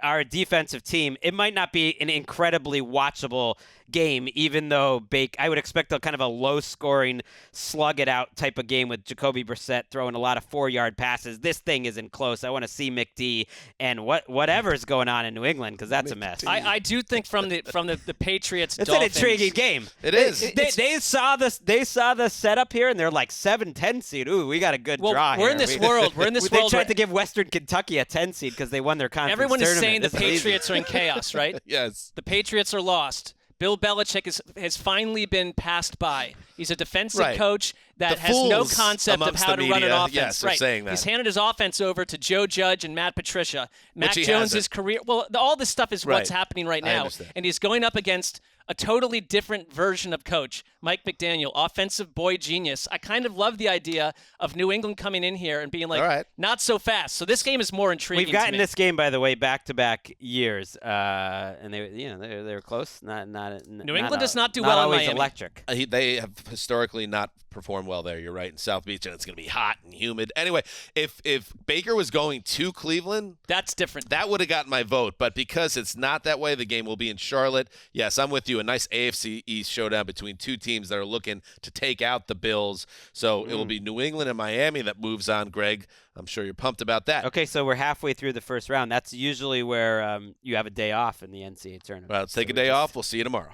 are a defensive team. It might not be an incredibly watchable game, even though I would expect a kind of a low-scoring, slug-it-out type of game with Jacoby Brissett throwing a lot of 4-yard passes. This thing isn't close. I want to see McD and whatever's going on in New England because that's a mess. I do think from the Patriots. It's Dolphins, an intriguing game. It is. They saw this. They saw the setup here, and they're like 7-10 seed. Ooh, we got a good draw. We're in this world. We're in this world. They tried to give Western Kentucky a 10 seed because they won their conference. Everyone is saying the tournament. Patriots are in chaos, right? Yes. The Patriots are lost. Bill Belichick has finally been passed by. He's a defensive coach that has no concept of how to run an offense. Yes, saying that. He's handed his offense over to Joe Judge and Matt Patricia. Mac Jones' career. Well, all this stuff is what's happening right now. And he's going up against a totally different version of coach, Mike McDaniel, offensive boy genius. I kind of love the idea of New England coming in here and being like, all right, not so fast. So this game is more intriguing. We've gotten to me. this game, by the way, back-to-back years, and they were close. New England does not do not well in always Miami. electric. they have historically not performed well there. You're right, in South Beach, and it's going to be hot and humid. Anyway, if Baker was going to Cleveland, That's different. that would have gotten my vote. But because it's not that way, the game will be in Charlotte. Yes, I'm with you. A nice AFC East showdown between two teams that are looking to take out the Bills. So it will be New England and Miami that moves on, Greg. I'm sure you're pumped about that. Okay, so we're halfway through the first round. That's usually where you have a day off in the NCAA tournament. Well, let's take a day off. We'll see you tomorrow.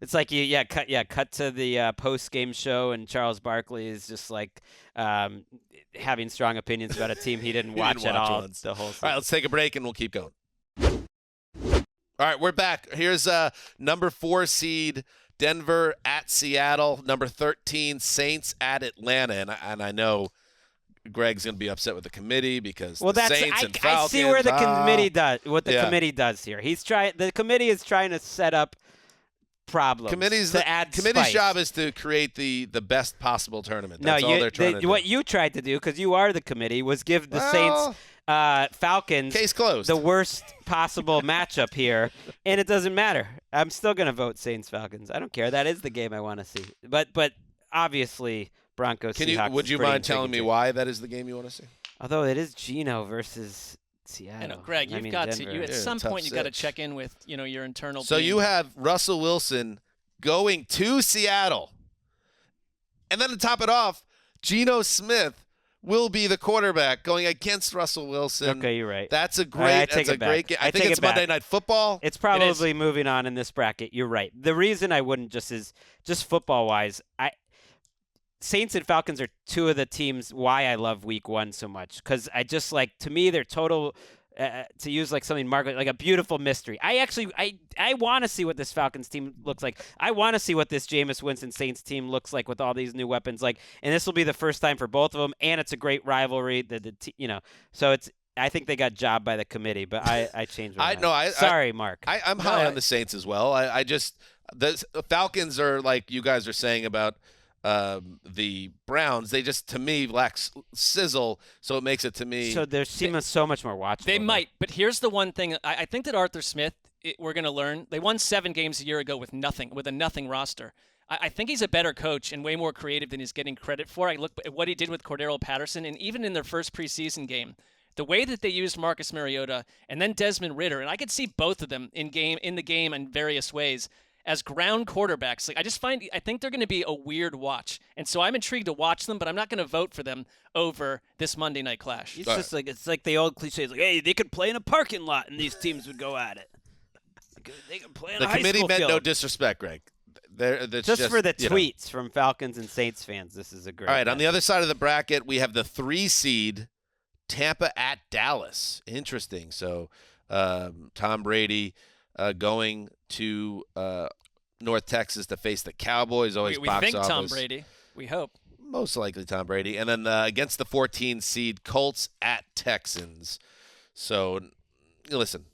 It's like cut to the post-game show, and Charles Barkley is just like having strong opinions about a team he didn't watch at all once. the whole season. All right, let's take a break, and we'll keep going. All right, we're back. Here's number 4 seed Denver at Seattle, number 13 Saints at Atlanta, and I know Greg's going to be upset with the committee because the Saints and Falcons. I see where the committee does what the committee does here. The committee is trying to set up problems to add committee's spice. job is to create the best possible tournament. That's all they're trying to do. What you tried to do, because you are the committee, was give the Saints Falcons case closed. the worst possible matchup here, and it doesn't matter. I'm still going to vote Saints Falcons. I don't care. That is the game I want to see. But obviously Broncos Seahawks. Would you mind telling me why that is the game you want to see? Although it is Geno versus Seattle. I know, Greg, you've got Denver. to. At some point, you've got to check in with your internal. So being. you have Russell Wilson going to Seattle, and then to top it off, Geno Smith will be the quarterback going against Russell Wilson. Okay, you're right. That's a All right, great. That's a great game. I think it's Monday Night Football. It's probably moving on in this bracket. You're right. The reason I wouldn't just football wise, Saints and Falcons are two of the teams why I love Week 1 so much, because I just to me they're total. To use something Marc, like a beautiful mystery. I want to see what this Falcons team looks like. I want to see what this Jameis Winston Saints team looks like with all these new weapons. And this will be the first time for both of them, and it's a great rivalry. So it's. I think they got jobbed by the committee, but I changed my mind. Sorry, Marc. I'm high on the Saints as well. The Falcons are like you guys are saying about the Browns. They just, to me, lack sizzle, so it makes it to me. So they're seeming so much more watchable. They might, but here's the one thing. I think that Arthur Smith, we're going to learn. They won 7 games a year ago with a nothing roster. I think he's a better coach and way more creative than he's getting credit for. I look at what he did with Cordero Patterson, and even in their first preseason game, the way that they used Marcus Mariota and then Desmond Ridder, and I could see both of them in the game in various ways as ground quarterbacks. I think they're going to be a weird watch, and so I'm intrigued to watch them, but I'm not going to vote for them over this Monday night clash. It's like the old cliche. It's hey, they could play in a parking lot, and these teams would go at it. They could play in a high school field. The committee meant no field. disrespect, Greg. Just for the tweets from Falcons and Saints fans, this is a great. All right, on the other side of the bracket, we have the 3 seed Tampa at Dallas. Interesting. So Tom Brady going to North Texas to face the Cowboys. Always we box think office. Tom Brady. We hope. Most likely Tom Brady. And then against the 14 seed Colts at Texans. So listen,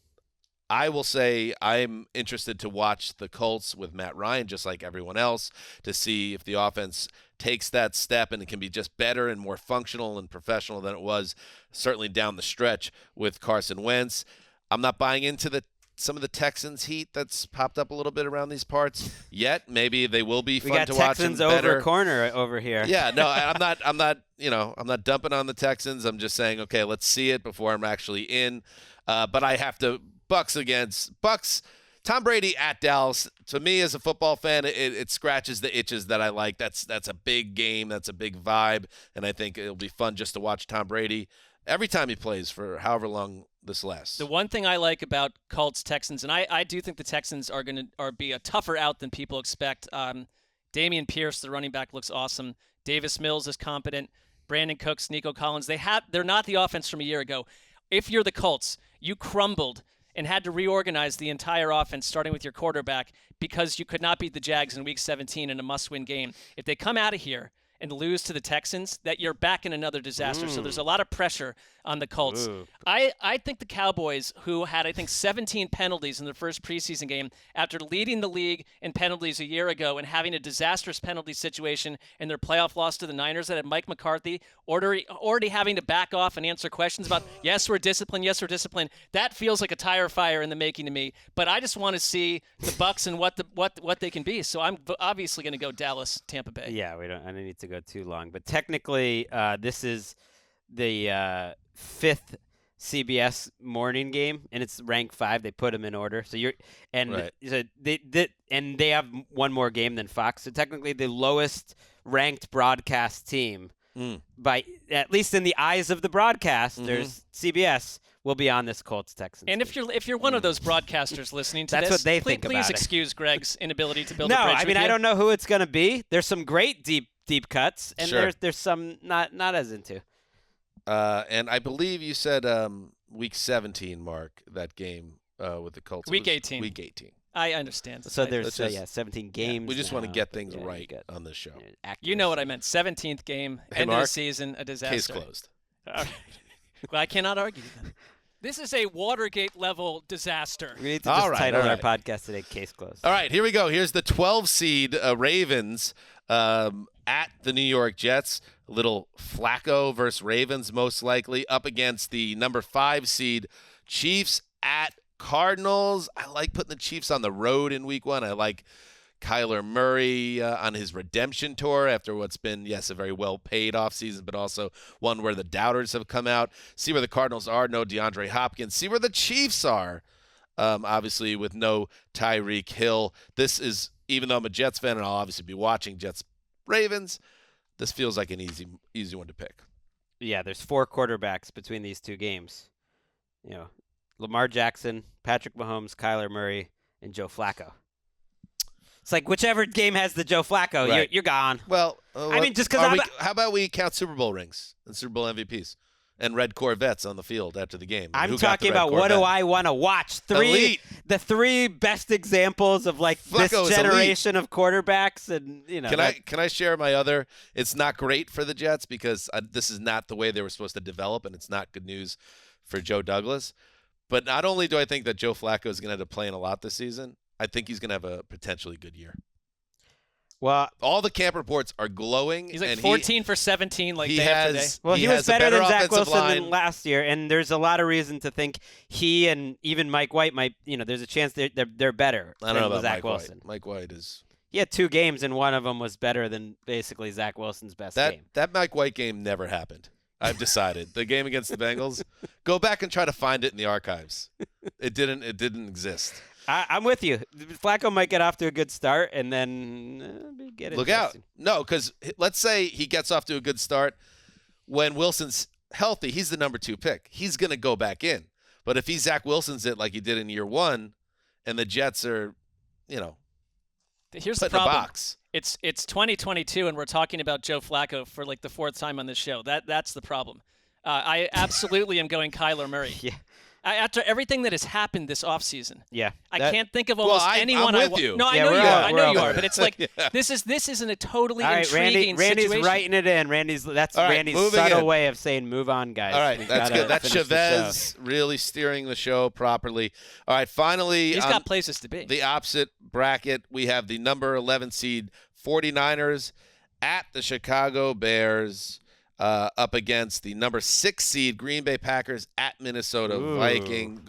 I will say I'm interested to watch the Colts with Matt Ryan, just like everyone else, to see if the offense takes that step and it can be just better and more functional and professional than it was certainly down the stretch with Carson Wentz. I'm not buying into some of the Texans heat that's popped up a little bit around these parts yet. Maybe they will be fun to watch. We got Texans over corner over here. Yeah, no, I'm not dumping on the Texans. I'm just saying, okay, let's see it before I'm actually in. But I have to Bucs. Tom Brady at Dallas. To me, as a football fan, it scratches the itches that I like. That's a big game. That's a big vibe, and I think it'll be fun just to watch Tom Brady every time he plays for however long this lasts. The one thing I like about Colts Texans, and I do think the Texans are going to be a tougher out than people expect. Dameon Pierce, the running back, looks awesome. Davis Mills is competent. Brandon Cooks, Nico Collins. They're not the offense from a year ago. If you're the Colts, you crumbled and had to reorganize the entire offense, starting with your quarterback, because you could not beat the Jags in Week 17 in a must-win game. If they come out of here and lose to the Texans, that you're back in another disaster. So there's a lot of pressure on the Colts. I think the Cowboys, who had, I think, 17 penalties in their first preseason game, after leading the league in penalties a year ago and having a disastrous penalty situation in their playoff loss to the Niners that had Mike McCarthy already having to back off and answer questions about, yes, we're disciplined, that feels like a tire fire in the making to me. But I just want to see the Bucs and what they can be. So I'm obviously going to go Dallas, Tampa Bay. Yeah, I don't need to go too long. But technically, this is the fifth CBS morning game, and it's ranked 5. They put them in order. So so they have one more game than Fox. So technically, the lowest ranked broadcast team by, at least in the eyes of the broadcasters, CBS will be on this Colts Texans. And if you're one of those broadcasters listening to That's this, what they think about please it. excuse Gregg's inability to build No, a bridge I mean with I you. don't know who it's going to be. There's some great deep cuts, and Sure. there's some not as into. And I believe you said week 17, Mark, that game with the Colts. Week was 18. Week 18. I understand. So Let's there's just- 17 games. We just want to now, get but things yeah, right you get on this show. You know what I meant. 17th game, Hey, end of Mark, the season, a disaster. Case closed. All right. Well, I cannot argue then. This is a Watergate-level disaster. We need to All just right, title all our right. podcast today "Case Closed." All right, here we go. Here's the 12 seed Ravens at the New York Jets. A little Flacco versus Ravens, most likely, up against the number 5 seed Chiefs at Cardinals. I like putting the Chiefs on the road in week 1. I like Kyler Murray on his redemption tour after what's been, yes, a very well-paid offseason, but also one where the doubters have come out. See where the Cardinals are. No DeAndre Hopkins. See where the Chiefs are. Obviously, with no Tyreek Hill. This is, even though I'm a Jets fan and I'll obviously be watching Jets-Ravens, this feels like an easy one to pick. Yeah, there's 4 quarterbacks between these two games. You know, Lamar Jackson, Patrick Mahomes, Kyler Murray, and Joe Flacco. It's like whichever game has the Joe Flacco, Right. you're gone. Well, I mean, just because how about we count Super Bowl rings and Super Bowl MVPs and red Corvettes on the field after the game? I'm Who got the talking red about what do Corvette? I want to watch? Elite. The 3 best examples of like Flacco this is generation of quarterbacks, and you know. Can I share my other? It's not great for the Jets because this is not the way they were supposed to develop, and it's not good news for Joe Douglas. But not only do I think that Joe Flacco is going to end up playing a lot this season, I think he's going to have a potentially good year. Well, All the camp reports are glowing. He's like and 14 for 17 like he day after day. has, Well, he was has a better than Zach offensive Wilson line. than last year, and there's a lot of reason to think he and even Mike White might. You know, there's a chance they're better I don't know than about Zach Mike Wilson. White. Mike White is He had 2 games, and one of them was better than basically Zach Wilson's best game. that Mike White game never happened. I've decided the game against the Bengals. Go back and try to find it in the archives. It didn't exist. I'm with you. Flacco might get off to a good start, and then get Look out. interesting. No, because let's say he gets off to a good start. When Wilson's healthy, he's the number 2 pick. He's going to go back in. But if he Zach Wilson's it like he did in year 1, and the Jets are, Here's put the in a problem. box. It's 2022, and we're talking about Joe Flacco for like the 4th time on this show. That's the problem. I absolutely am going Kyler Murray. Yeah. After everything that has happened this offseason, Yeah. I can't think of almost anyone. I'm with you. No, Yeah, I know we're you all- are. I we're know all you are. there. But it's like Yeah. this isn't a totally All right, intriguing Randy's situation. writing it in. That's All right, Randy's moving subtle in. way of saying move on, guys. All right, We've that's gotta good. That's finish the show. Chavez really steering the show properly. All right, finally, He's on got places to be. the opposite bracket, we have the number 11 seed 49ers at the Chicago Bears, up against the number 6 seed Green Bay Packers at Minnesota Vikings.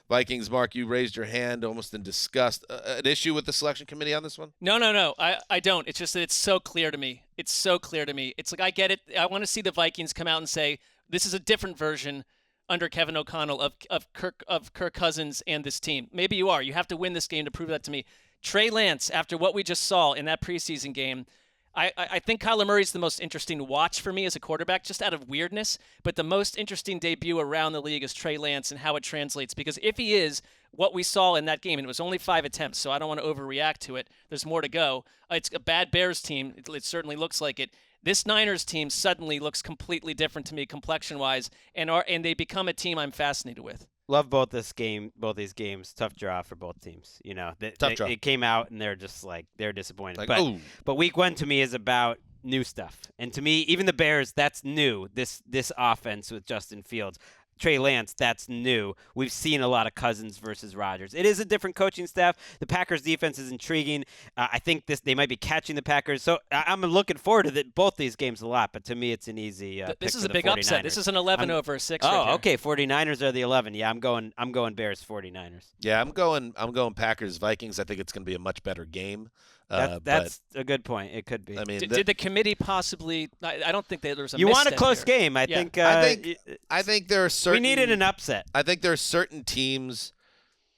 Vikings, Mark, you raised your hand almost in disgust. An issue with the selection committee on this one? No. I don't. It's just that it's so clear to me. It's like I get it. I want to see the Vikings come out and say this is a different version under Kevin O'Connell of Kirk Cousins and this team. Maybe you are. You have to win this game to prove that to me. Trey Lance, after what we just saw in that preseason game, I think Kyler Murray's the most interesting watch for me as a quarterback, just out of weirdness. But the most interesting debut around the league is Trey Lance and how it translates. Because if he is what we saw in that game, and it was only 5 attempts, so I don't want to overreact to it. There's more to go. It's a bad Bears team. It certainly looks like it. This Niners team suddenly looks completely different to me complexion-wise, and they become a team I'm fascinated with. Love both these games. Tough draw for both teams. You know, Tough draw. It came out and they're just like they're disappointed. Like, but ooh. but week 1 to me is about new stuff. And to me, even the Bears, that's new. This offense with Justin Fields. Trey Lance, that's new. We've seen a lot of Cousins versus Rodgers. It is a different coaching staff. The Packers defense is intriguing. I think they might be catching the Packers. So I'm looking forward to both these games a lot, but to me it's an easy This is a the big 49ers. upset. This is an 11 over 6 Oh, right here. okay. 49ers are the 11. Yeah, I'm going Bears 49ers. Yeah, I'm going Packers Vikings. I think it's going to be a much better game. That's a good point. It could be. I mean, Did the committee possibly? I don't think there was a. You want a misstep close here. game. I Yeah. think. I think there are certain. We needed an upset. I think there are certain teams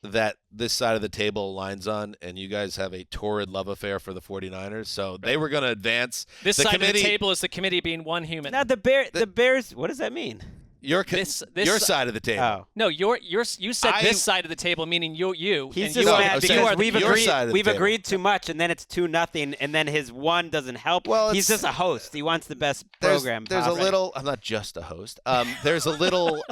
that this side of the table aligns on, and you guys have a torrid love affair for the 49ers. So they were going to advance. This side of the table is the committee being one human. Now the Bears. What does that mean? Your This side of the table. Oh. No, you said this side of the table, meaning you. He's and just you mad are, because you are we've your agreed. side of the We've table. agreed too much, and then it's 2-0, and then his one doesn't help. Well, he's just a host. He wants the best program. There's a possible. little. I'm not just a host. There's a little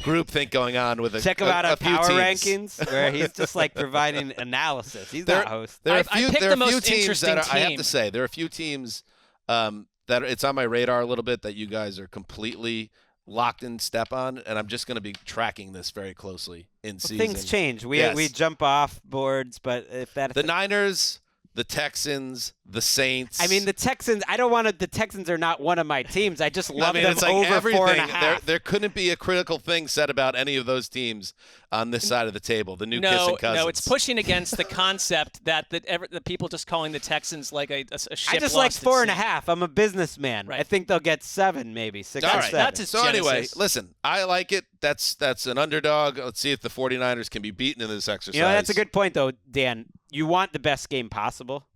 groupthink going on with Check him out on few Power teams. Rankings, where he's just like providing analysis. He's not a host. There are I few, picked there the are few most teams interesting that are, I have team. to say, there are a few teams that it's on my radar a little bit that you guys are completely locked in step on, and I'm just going to be tracking this very closely in season. Things change. We jump off boards, but if that The Niners, the Texans, the Saints. I mean, the Texans. I don't want to. The Texans are not one of my teams. I just love them it's like over everything. 4.5. There couldn't be a critical thing said about any of those teams on this side of the table. The new kissing cousins. No, it's pushing against the concept that the people just calling the Texans like a ship I just like lost at sea. 4.5. I'm a businessman. Right. I think they'll get 7, maybe 6 All or right. 7. That's his So anyway, genesis. listen, I like it. That's an underdog. Let's see if the 49ers can be beaten in this exercise. You know, that's a good point, though, Dan. You want the best game possible,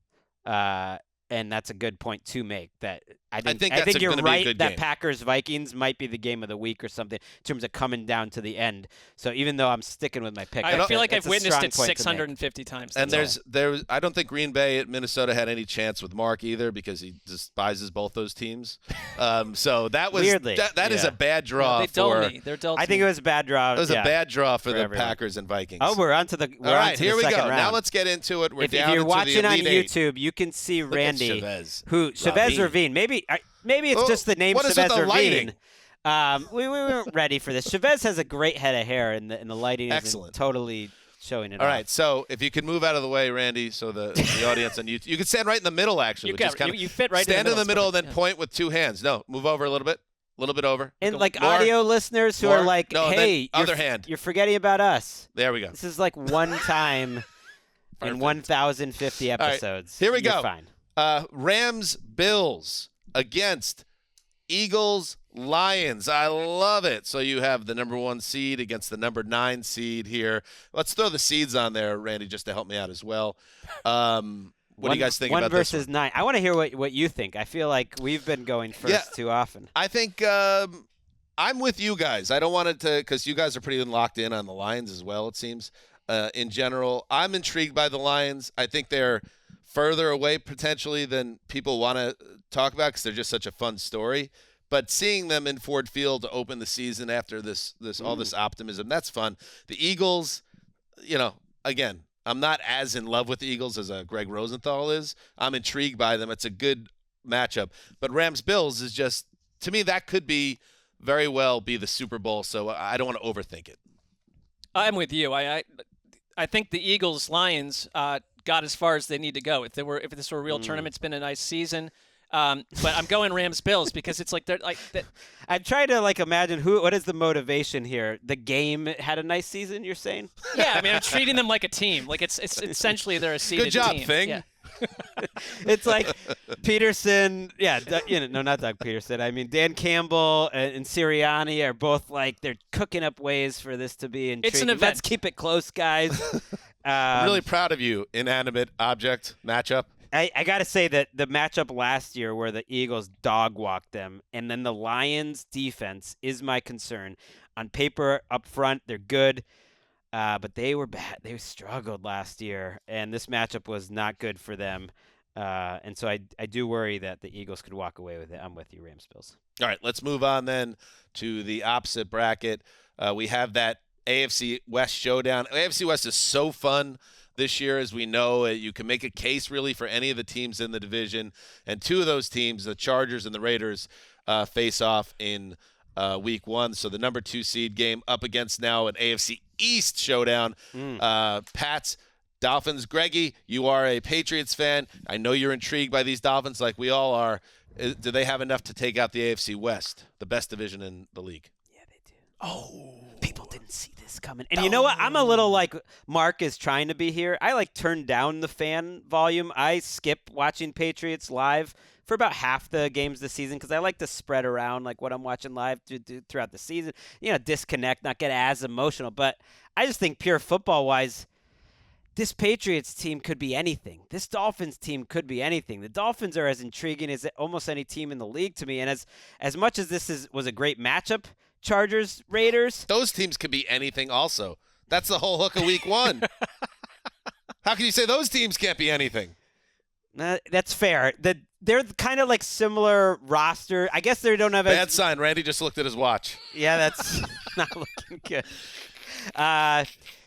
and that's a good point to make. That I think that's you're gonna be a right good that game. Packers-Vikings might be the game of the week or something in terms of coming down to the end. So even though I'm sticking with my pick, I feel like that's I've a witnessed strong it point to make. 650 times. And That's all. I don't think Green Bay at Minnesota had any chance with Marc either because he despises both those teams. So that was Weirdly, that is yeah. a bad draw they dull for. me. They're dull. I think it was a bad draw. It was a bad draw for the everyone. Packers and Vikings. Oh, we're on to the. All right, here here we go. Round. Now let's get into it. We're If down you're into watching the on Elite Eight. YouTube, you can see Look at Randy, Chavez. Chavez Ravine. Maybe it's Oh, just the name what is with Chavez the Ravine. lighting? We weren't ready for this. Chavez has a great head of hair, and the lighting Excellent. isn't totally showing it. All off. right, so if you could move out of the way, Randy, so the audience on YouTube, you could stand right in the middle. Actually, You which got is it. kind of You fit right in the stand in the middle. middle, It's and then perfect, point with two hands. No, move over a little bit over. And like More. audio listeners who More. are like, No, and then "Hey, other hand. you're forgetting about us." There we go. This is like one time in Perfect. 1,050 right, episodes. here we You're go. Fine. Rams Bills against Eagles Lions. I love it. So you have the number 1 seed against the number 9 seed here. Let's throw the seeds on there, Randy, just to help me out as well. What do you guys think one about versus this one? 9. I want to hear what you think. I feel like we've been going first too often. I think I'm with you guys. I don't want it to, because you guys are pretty locked in on the Lions as well, it seems. In general, I'm intrigued by the Lions. I think they're further away potentially than people want to talk about because they're just such a fun story. But seeing them in Ford Field to open the season after this all this optimism, that's fun. The Eagles, again, I'm not as in love with the Eagles as Gregg Rosenthal is. I'm intrigued by them. It's a good matchup. But Rams-Bills is just, to me, that could very well be the Super Bowl, so I don't want to overthink it. I'm with you. I think the Eagles Lions got as far as they need to go. If this were a real tournament, it's been a nice season. But I'm going Rams-Bills because it's like they're like. I'm trying to imagine what is the motivation here. The game had a nice season. You're saying? Yeah, I mean, I'm treating them like a team. Like it's essentially they're a seeded Good job, team. Fing. Yeah. It's like Peterson. Yeah, no, not Doug Peterson. I mean, Dan Campbell and Sirianni are both they're cooking up ways for this to be intriguing. It's an event. Let's keep it close, guys. I'm really proud of you, inanimate object matchup. I got to say that the matchup last year where the Eagles dog-walked them and then the Lions' defense is my concern. On paper, up front, they're good, but they were bad. They struggled last year, and this matchup was not good for them. And so I do worry that the Eagles could walk away with it. I'm with you, Rams-Bills. All right, let's move on then to the opposite bracket. We have that AFC West showdown. AFC West is so fun this year, as we know. You can make a case really for any of the teams in the division, and two of those teams, the Chargers and the Raiders, face off in week 1. So the number 2 seed game up against now an AFC East showdown. Pats, Dolphins. Greggy, you are a Patriots fan. I know you're intrigued by these Dolphins like we all are. Do they have enough to take out the AFC West, the best division in the league? Yeah, they do. Oh. People didn't see this coming. And you know what? I'm a little like Marc is trying to be here. I turn down the fan volume. I skip watching Patriots live for about half the games this season because I like to spread around what I'm watching live throughout the season. Disconnect, not get as emotional. But I just think pure football-wise, this Patriots team could be anything. This Dolphins team could be anything. The Dolphins are as intriguing as almost any team in the league to me. And as much as this was a great matchup, Chargers, Raiders. Those teams could be anything also. That's the whole hook of week 1. How can you say those teams can't be anything? That's fair. They're kind of similar roster. I guess they don't have Bad sign. Randy just looked at his watch. Yeah, that's not looking good.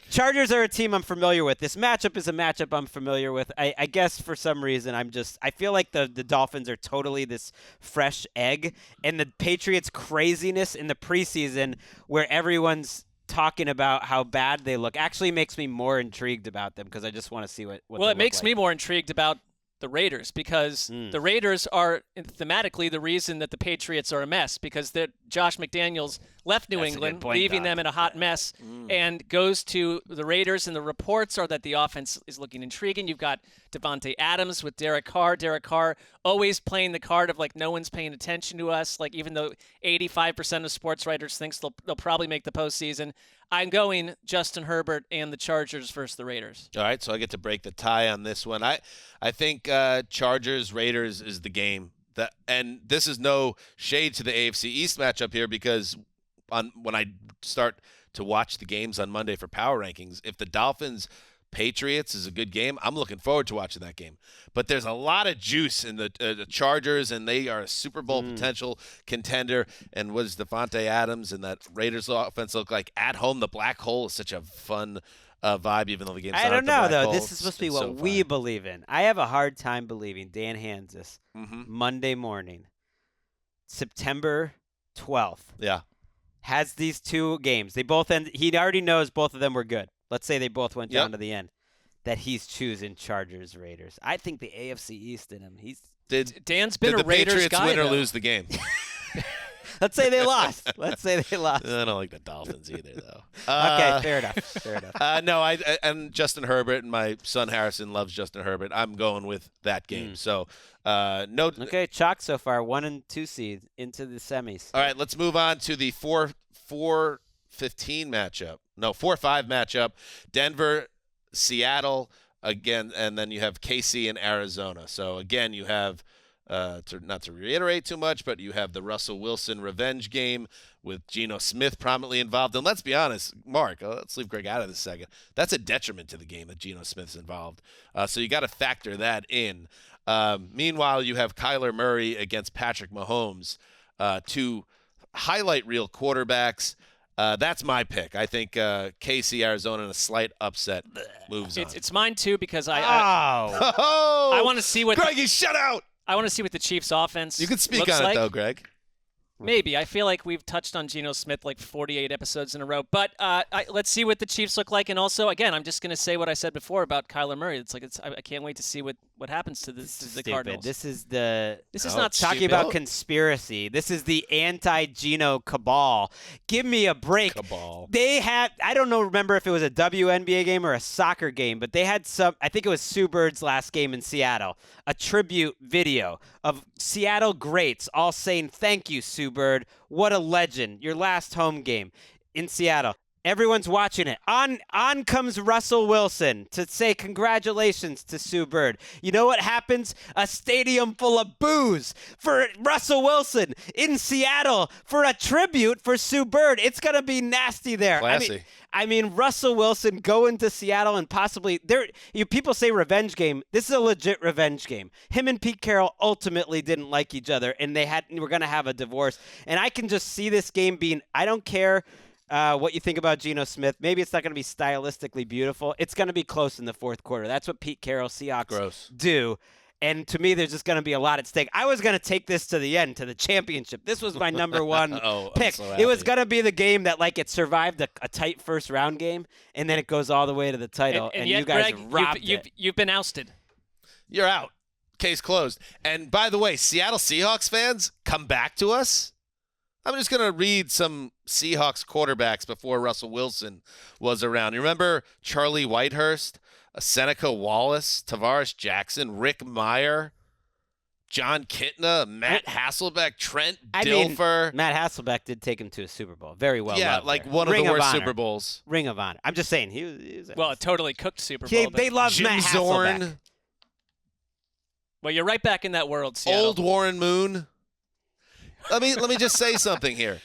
Chargers are a team I'm familiar with. This matchup is a matchup I'm familiar with. I guess for some reason I feel like the Dolphins are totally this fresh egg, and the Patriots' craziness in the preseason where everyone's talking about how bad they look actually makes me more intrigued about them because I just want to see what Well, it makes me more intrigued about the Raiders because the Raiders are thematically the reason that the Patriots are a mess because Josh McDaniels left New England, leaving them in a hot mess, and goes to the Raiders, and the reports are that the offense is looking intriguing. You've got Devontae Adams with Derek Carr. Derek Carr always playing the card of no one's paying attention to us, even though 85% of sports writers thinks they'll probably make the postseason. I'm going Justin Herbert and the Chargers versus the Raiders. All right, so I get to break the tie on this one. I think Chargers Raiders is the game. And this is no shade to the AFC East matchup here because when I start to watch the games on Monday for power rankings, if the Dolphins Patriots is a good game, I'm looking forward to watching that game. But there's a lot of juice in the Chargers, and they are a Super Bowl potential contender. And what does Devontae Adams and that Raiders offense look like at home? The black hole is such a fun vibe, even though the game's I not don't at the know, black though. hole. This is supposed to be what we believe in. I have a hard time believing Dan Hanzus, Monday morning, September 12th, has these two games. They both end. He already knows both of them were good. Let's say they both went down to the end. That he's choosing Chargers, Raiders. I think the AFC East in him. Dan's been did a the Raiders Patriots guy, win or though. lose the game? Let's say they lost. I don't like the Dolphins either, though. Okay, fair enough. No, and Justin Herbert and my son Harrison loves Justin Herbert. I'm going with that game. So, no. Okay, chalk so far. 1 and 2 seed into the semis. All right, let's move on to the 4-15 matchup. No, 4-5 matchup. Denver, Seattle again, and then you have KC and Arizona. So again, you have not to reiterate too much, but you have the Russell Wilson revenge game with Geno Smith prominently involved. And let's be honest, Marc, let's leave Gregg out of this second. That's a detriment to the game that Geno Smith's involved. So you got to factor that in. Meanwhile, you have Kyler Murray against Patrick Mahomes, two highlight reel quarterbacks. That's my pick. I think KC, Arizona, in a slight upset moves on. It's mine too because I want to see what Greggy, shut out. I want to see what the Chiefs' offense. You can speak looks on like. it though, Gregg. Maybe. I feel like we've touched on Geno Smith 48 episodes in a row. But let's see what the Chiefs look like. And also, again, I'm just going to say what I said before about Kyler Murray. I can't wait to see what happens to the Cardinals. This is not talking stupid. about conspiracy. This is the anti-Geno cabal. Give me a break. Cabal. They had, I don't know, remember if it was a WNBA game or a soccer game, but they had I think it was Sue Bird's last game in Seattle, a tribute video of Seattle greats all saying, "Thank you, Sue Bird. What a legend. Your last home game in Seattle." Everyone's watching it. On comes Russell Wilson to say congratulations to Sue Bird. You know what happens? A stadium full of boos for Russell Wilson in Seattle for a tribute for Sue Bird. It's going to be nasty there. Classy. I mean, Russell Wilson going to Seattle and possibly people say revenge game. This is a legit revenge game. Him and Pete Carroll ultimately didn't like each other, and were going to have a divorce. And I can just see this game being, I don't care what you think about Geno Smith. Maybe it's not going to be stylistically beautiful. It's going to be close in the fourth quarter. That's what Pete Carroll Seahawks do. And to me, there's just going to be a lot at stake. I was going to take this to the end, to the championship. This was my number one pick. So it was going to be the game that, like, it survived a tight first-round game, and then it goes all the way to the title, and yet, you guys Gregg, robbed it. You've been ousted. You're out. Case closed. And by the way, Seattle Seahawks fans, come back to us. I'm just going to read some Seahawks quarterbacks before Russell Wilson was around. You remember Charlie Whitehurst, Seneca Wallace, Tavares Jackson, Rick Meyer, John Kitna, Matt Hasselbeck, Trent Dilfer. Matt Hasselbeck did take him to a Super Bowl. Very well. Yeah, loved like there. one of Ring the worst honor. Super Bowls. Ring of honor. I'm just saying. He was Well, a totally cooked Super Bowl. they love Jim Matt Hasselbeck. Zorn, Well, you're right back in that world, Seattle. old Warren Moon. Let me just say something here.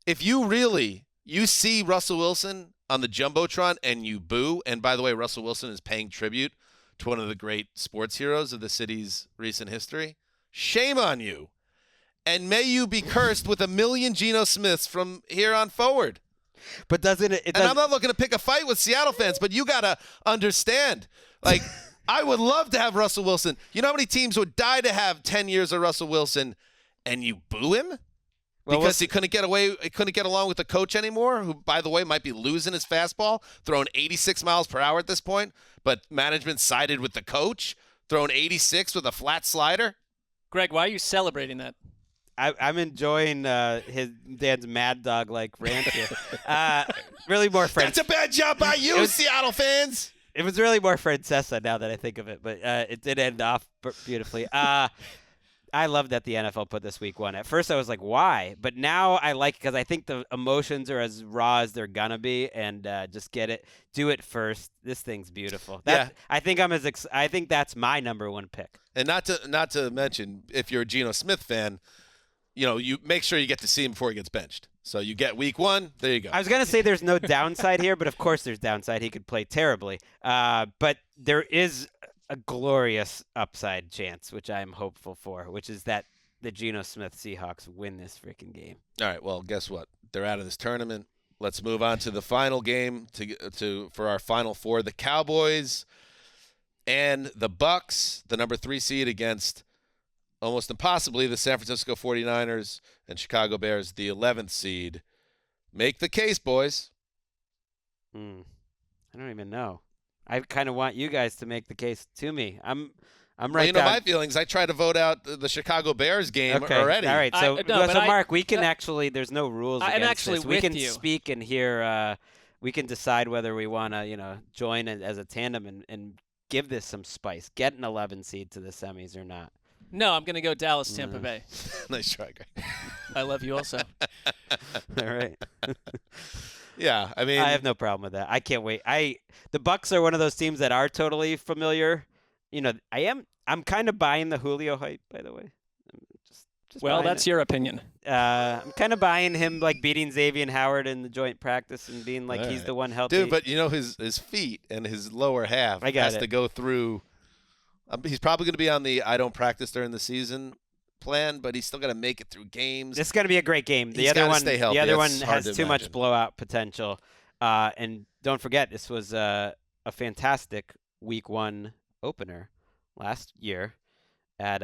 If you see Russell Wilson on the Jumbotron and you boo, and by the way, Russell Wilson is paying tribute to one of the great sports heroes of the city's recent history, shame on you. And may you be cursed with 1 million Geno Smiths from here on forward. But doesn't it? And I'm not looking to pick a fight with Seattle fans, but you got to understand, like, I would love to have Russell Wilson. You know how many teams would die to have 10 years of Russell Wilson, and you boo him? Because he couldn't get along with the coach anymore, who, by the way, might be losing his fastball, throwing 86 miles per hour at this point, but management sided with the coach, throwing 86 with a flat slider. Gregg, why are you celebrating that? I'm enjoying his dad's mad dog like rant here. Really more Fran. That's a bad job by you, Seattle fans. It was really more Francesa now that I think of it, but it did end off beautifully. I love that the NFL put this week 1. At first, I was like, why? But now I like it because I think the emotions are as raw as they're going to be, and just get it. Do it first. This thing's beautiful. I think I think that's my number 1 pick. And not to mention, if you're a Geno Smith fan, you make sure you get to see him before he gets benched. So you get week 1, there you go. I was going to say there's no downside here, but of course there's downside. He could play terribly. But there is a glorious upside chance, which I'm hopeful for, which is that the Geno Smith Seahawks win this freaking game. All right, well, guess what? They're out of this tournament. Let's move on to the final game for our Final Four. The Cowboys and the Bucs, the number 3 seed against almost impossibly the San Francisco 49ers and Chicago Bears, the 11th seed. Make the case, boys. I don't even know. I kind of want you guys to make the case to me. I'm right. Well, you know my feelings. I tried to vote out the Chicago Bears game already. All right. So, Marc, we can actually. There's no rules. I'm against actually this. with We can you. speak and hear. We can decide whether we want to, join as a tandem and give this some spice. Get an 11 seed to the semis or not. No, I'm going to go Dallas, Tampa Bay. Nice try, Greg. I love you also. All right. Yeah, I mean, I have no problem with that. I can't wait. The Bucs are one of those teams that are totally familiar. I'm kind of buying the Julio hype, by the way. Just Well, buying that's it. your opinion. I'm kind of buying him like beating Xavier Howard in the joint practice and being like he's the one healthy. dude, but his feet and his lower half has to go through. He's probably going to be on the I don't practice during the season plan, but he's still got to make it through games. This is going to be a great game. He's gotta stay healthy. The other one That's hard has to too much imagine. blowout potential. And don't forget, this was a fantastic Week 1 opener last year at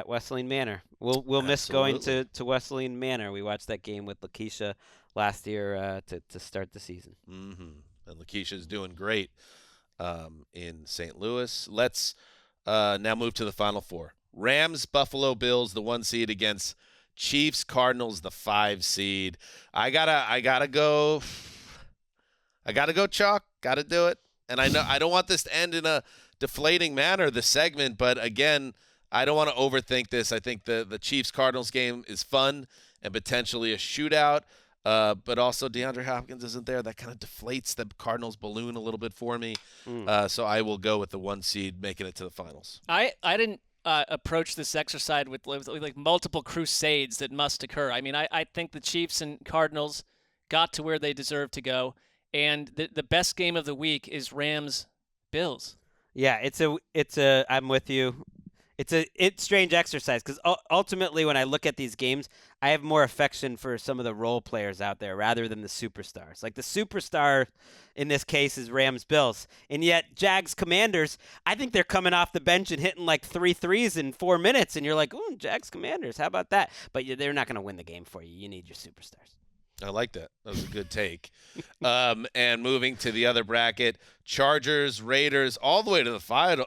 Wesleyan Manor. We'll miss going to Wesleyan Manor. We watched that game with Lakeisha last year to start the season. And Lakeisha's doing great in St. Louis. Let's now move to the Final Four. Rams, Buffalo Bills, the 1 seed against Chiefs, Cardinals, the 5 seed. I gotta go chalk. Gotta do it. And I know I don't want this to end in a deflating manner, the segment, but again, I don't want to overthink this. I think the Chiefs-Cardinals game is fun and potentially a shootout. But also DeAndre Hopkins isn't there. That kind of deflates the Cardinals balloon a little bit for me. So I will go with the 1 seed making it to the finals. I didn't approach this exercise with like multiple crusades that must occur. I mean, I think the Chiefs and Cardinals got to where they deserve to go, and the best game of the week is Rams-Bills. Yeah, I'm with you. It's a strange exercise because ultimately when I look at these games, I have more affection for some of the role players out there rather than the superstars. Like the superstar in this case is Rams-Bills. And yet Jags Commanders, I think they're coming off the bench and hitting like 3 threes in 4 minutes. And you're like, ooh, Jags Commanders, how about that? But they're not going to win the game for you. You need your superstars. I like that. That was a good take. And moving to the other bracket, Chargers, Raiders, all the way to the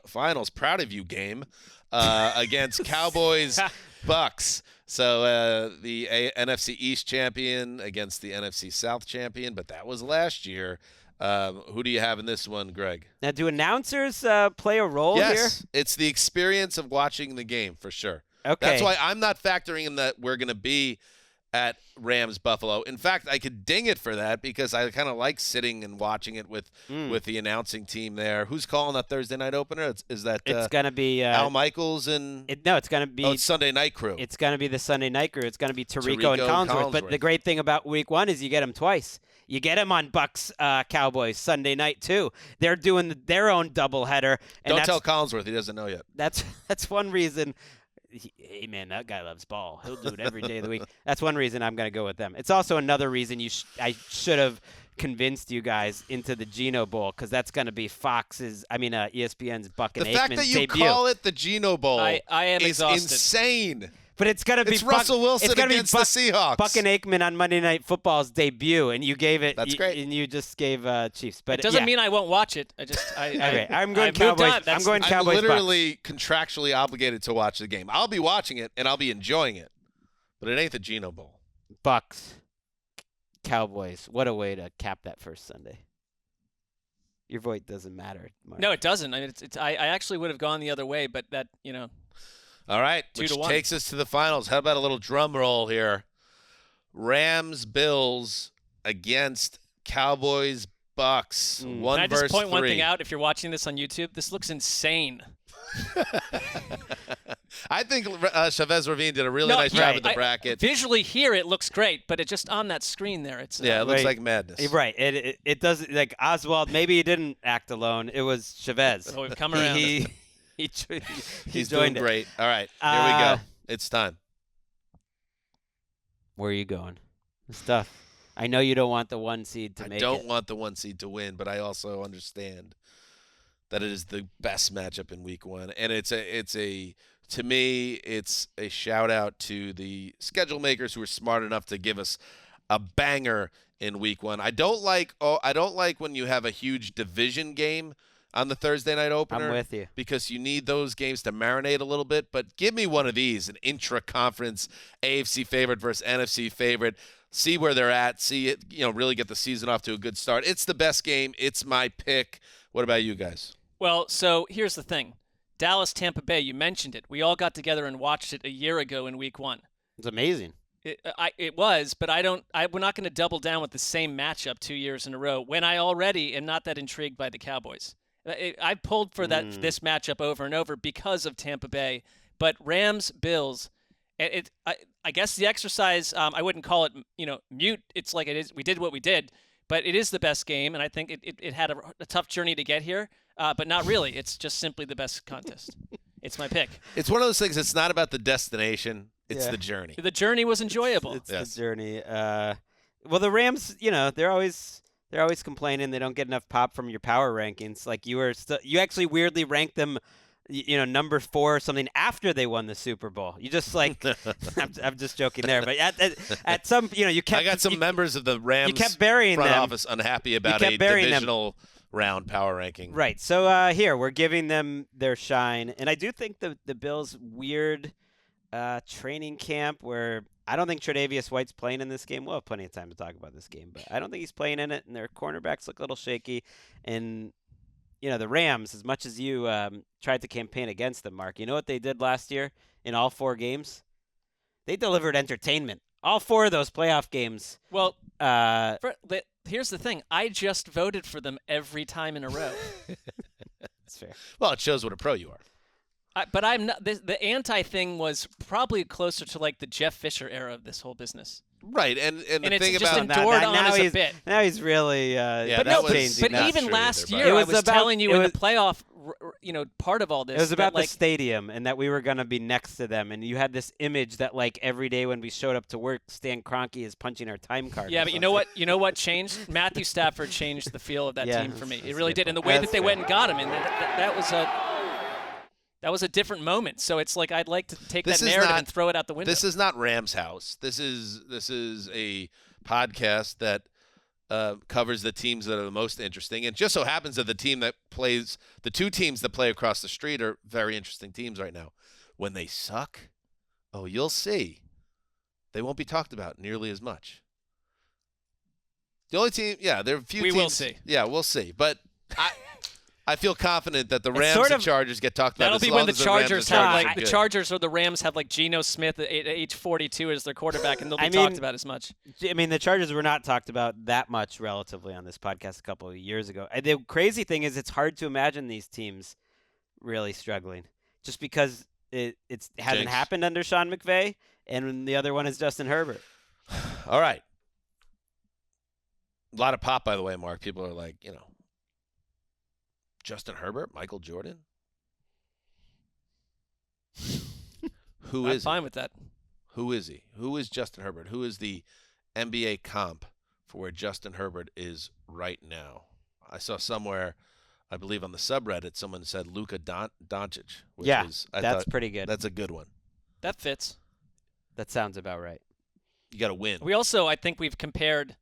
finals. Proud of you, game. Against Cowboys, Bucs. So the NFC East champion against the NFC South champion, but that was last year. Who do you have in this one, Gregg? Now, do announcers play a role here? Yes, it's the experience of watching the game for sure. Okay. That's why I'm not factoring in that we're going to be at Rams Buffalo. In fact, I could ding it for that because I kind of like sitting and watching it with the announcing team there. Who's calling that Thursday night opener? Is that it's going to be Al Michaels and no, it's going to be it's Sunday Night Crew. It's going to be the Sunday Night Crew. It's going to be Tirico and Collinsworth. But the great thing about Week 1 is you get them twice. You get them on Bucs Cowboys Sunday night too. They're doing their own doubleheader. Don't tell Collinsworth; he doesn't know yet. That's one reason. Hey, man, that guy loves ball. He'll do it every day of the week. That's one reason I'm going to go with them. It's also another reason I should have convinced you guys into the Geno Bowl because that's going to be ESPN's Buck and Aikman debut. The fact that you call it the Geno Bowl I am is exhausted. insane. But it's going to be Russell Wilson against the Seahawks. Buck and Aikman on Monday Night Football's debut, and you gave it. That's great. And you just gave Chiefs. But it doesn't mean I won't watch it. I'm going Cowboys. I'm going Cowboys. I'm literally contractually obligated to watch the game. I'll be watching it and I'll be enjoying it, but it ain't the Geno Bowl. Bucks, Cowboys. What a way to cap that first Sunday. Your vote doesn't matter, Marc. No, it doesn't. I mean, I actually would have gone the other way, but that All right, 2 which to 1. takes us to the finals. How about a little drum roll here? Rams, Bills against Cowboys, Bucs. One Can I versus just point 3. one thing out? If you're watching this on YouTube, this looks insane. I think Chavez Ravine did a really nice job with the bracket. Visually here, it looks great, but it just on that screen there, it's it looks like madness. You're right. It does like Oswald. Maybe he didn't act alone. It was Chavez. So we've come around. He's doing great. All right, here we go. It's time. Where are you going? It's tough. I know you don't want the 1 seed to make it. I don't want the 1 seed to win, but I also understand that it is the best matchup in Week 1, and to me, it's a shout out to the schedule makers who were smart enough to give us a banger in Week 1. I don't like when you have a huge division game on the Thursday night opener. I'm with you. Because you need those games to marinate a little bit. But give me one of these, an intra-conference AFC favorite versus NFC favorite. See where they're at. See it, really get the season off to a good start. It's the best game. It's my pick. What about you guys? Well, so here's the thing. Dallas, Tampa Bay, you mentioned it. We all got together and watched it a year ago in Week 1. It's amazing. It was, but we're not going to double down with the same matchup 2 years in a row when I already am not that intrigued by the Cowboys. I pulled for this matchup over and over because of Tampa Bay, but Rams, Bills, I guess the exercise, I wouldn't call it, mute. It's like it is. We did what we did, but it is the best game, and I think it had a tough journey to get here, but not really. It's just simply the best contest. It's my pick. It's one of those things. It's not about the destination. It's the journey. The journey was enjoyable. It's the journey. Well, the Rams, they're always complaining they don't get enough pop from your power rankings. Like you actually weirdly ranked them, number 4 or something after they won the Super Bowl. You just like, I'm just joking there, but at some, you kept. I got some members of the Rams you kept burying front them. office unhappy about a divisional round power ranking. Right. So here we're giving them their shine, and I do think the Bills' weird training camp where. I don't think Tre'Davious White's playing in this game. We'll have plenty of time to talk about this game, but I don't think he's playing in it, and their cornerbacks look a little shaky. And, the Rams, as much as you tried to campaign against them, Marc, you know what they did last year in all 4 games? They delivered entertainment. All 4 of those playoff games. Well, here's the thing. I just voted for them every time in a row. That's fair. Well, it shows what a pro you are. But I'm not. The anti thing was probably closer to like the Jeff Fisher era of this whole business. Right, and the it's thing just about endured on as a bit. Now he's really that but was even not last true year, either, I was telling you in the playoff part of all this. It was about that, like, the stadium and that we were going to be next to them. And you had this image that, like, every day when we showed up to work, Stan Kroenke is punching our time card. Yeah, but you know what? You know what changed? Matthew Stafford changed the feel of that team for me. It really did. And the way that they went and got him, and that was a different moment. So it's like I'd like to take that narrative and throw it out the window. This is not Rams House. This is a podcast that covers the teams that are the most interesting. And just so happens that the two teams that play across the street are very interesting teams right now. When they suck, you'll see. They won't be talked about nearly as much. The only team, there are a few teams. We will see. Yeah, we'll see. But I feel confident that the Rams and Chargers get talked about. That'll be when the Chargers have the Chargers or the Rams have like Geno Smith at age 42 as their quarterback, and they'll be talked about as much. I mean, the Chargers were not talked about that much relatively on this podcast a couple of years ago. The crazy thing is, it's hard to imagine these teams really struggling, just because it hasn't happened under Sean McVay, and the other one is Justin Herbert. All right. A lot of pop, by the way, Mark. People are like, Justin Herbert, Michael Jordan. I'm fine with that. Who is he? Who is Justin Herbert? Who is the NBA comp for where Justin Herbert is right now? I saw somewhere, I believe on the subreddit, someone said Luka Doncic. That's pretty good. That's a good one. That fits. That sounds about right. You got to win. We also, I think we've compared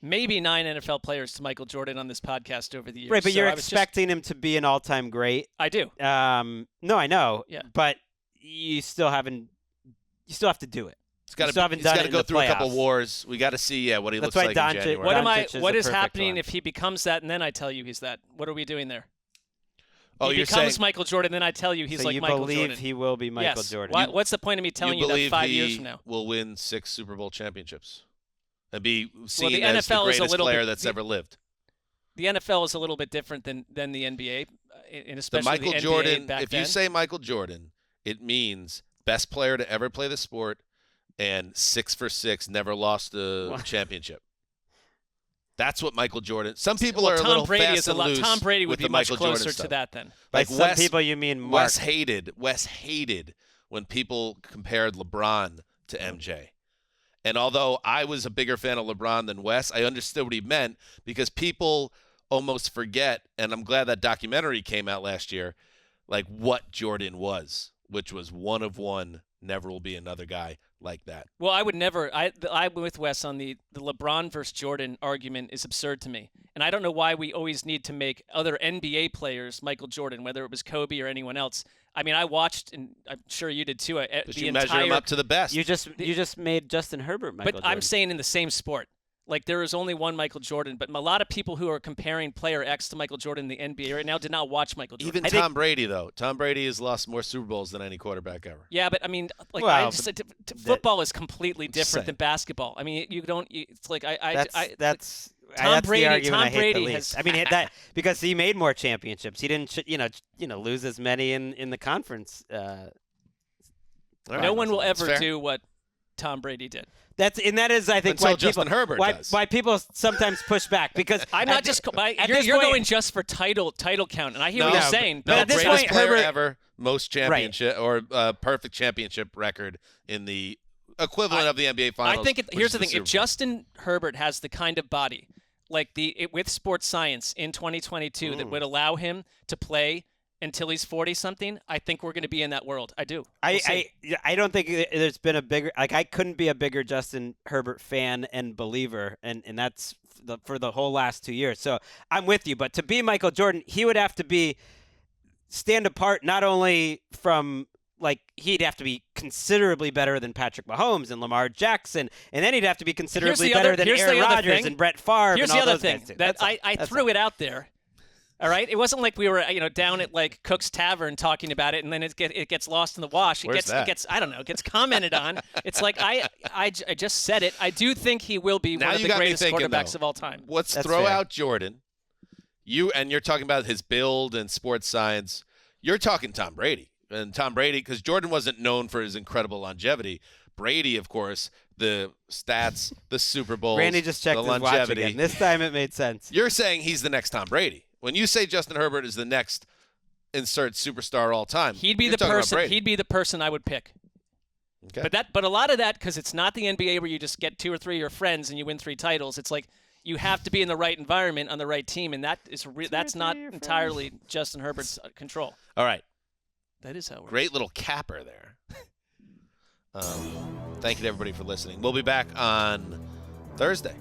maybe 9 NFL players to Michael Jordan on this podcast over the years. Right, but you're expecting him to be an all-time great. I do. No, I know. Yeah. But you still have to do it. He's got to go through a couple wars. We got to see what he looks like in January. What is happening if he becomes that, and then I tell you he's that? What are we doing there? Oh, he becomes Michael Jordan, then I tell you he's like Michael Jordan. So you believe he will be Michael Jordan? What's the point of me telling you that 5 years from now? Will win 6 Super Bowl championships and be seen as the greatest player that's ever lived. The NFL is a little bit different than the NBA, and especially Michael the Jordan. NBA back if then. you say Michael Jordan, it means best player to ever play the sport and 6 for 6, never lost a championship. That's what Michael Jordan. Some people are a little fast and loose. Tom Brady would be much closer to that then. Like some people, you mean Marc. Wes hated when people compared LeBron to MJ. And although I was a bigger fan of LeBron than Wes, I understood what he meant because people almost forget, and I'm glad that documentary came out last year, like what Jordan was, which was one of one, never will be another guy like that. Well, I would never. I'm with Wes on the LeBron versus Jordan argument is absurd to me. And I don't know why we always need to make other NBA players Michael Jordan, whether it was Kobe or anyone else. I mean, I watched, and I'm sure you did too. But you measure him up to the best. You just made Justin Herbert Michael Jordan. But I'm saying in the same sport. Like, there is only one Michael Jordan, but a lot of people who are comparing player X to Michael Jordan in the NBA right now did not watch Michael Jordan. Even Tom Brady, though. Tom Brady has lost more Super Bowls than any quarterback ever. Yeah, but I mean, like, football is completely different than basketball. I mean, you don't. It's like that's Tom Brady. The argument Tom I hate Brady the least. I mean, because he made more championships. He didn't, lose as many in the conference. No one will ever do what Tom Brady did. That is, I think, why Justin Herbert does. Why people sometimes push back because I'm not just. You're going just for title count, and I hear what you're saying. No, but at this greatest point, player Herbert ever, most championship or perfect championship record in the equivalent of the NBA Finals. I think here's the thing: if Justin Herbert has the kind of body, like with sports science in 2022, that would allow him to play until he's 40-something, I think we're going to be in that world. I do. I don't think there's been a bigger – like, I couldn't be a bigger Justin Herbert fan and believer, and that's for the whole last 2 years. So I'm with you. But to be Michael Jordan, he would have to stand apart not only from – like, he'd have to be considerably better than Patrick Mahomes and Lamar Jackson, and then he'd have to be considerably better than Aaron Rodgers and Brett Favre and all those guys. Here's the other thing. I threw it out there. All right, it wasn't like we were, down at like Cook's Tavern talking about it, and then it gets lost in the wash. It gets commented on. It's like I just said it. I do think he will be one of the greatest quarterbacks of all time. Let's throw out Jordan. You're talking about his build and sports science. You're talking Tom Brady, because Jordan wasn't known for his incredible longevity. Brady, of course, the stats, the Super Bowls, Randy just checked the his longevity. watch again. This time it made sense. You're saying he's the next Tom Brady. When you say Justin Herbert is the next insert superstar all time. He'd be You're the talking about person. Brady. He'd be the person I would pick. Okay. But a lot of that, because it's not the NBA where you just get 2 or 3 of your friends and you win 3 titles. It's like you have to be in the right environment on the right team, and that's not entirely Justin Herbert's control. All right. That is how it works. Great little capper there. Thank you to everybody for listening. We'll be back on Thursday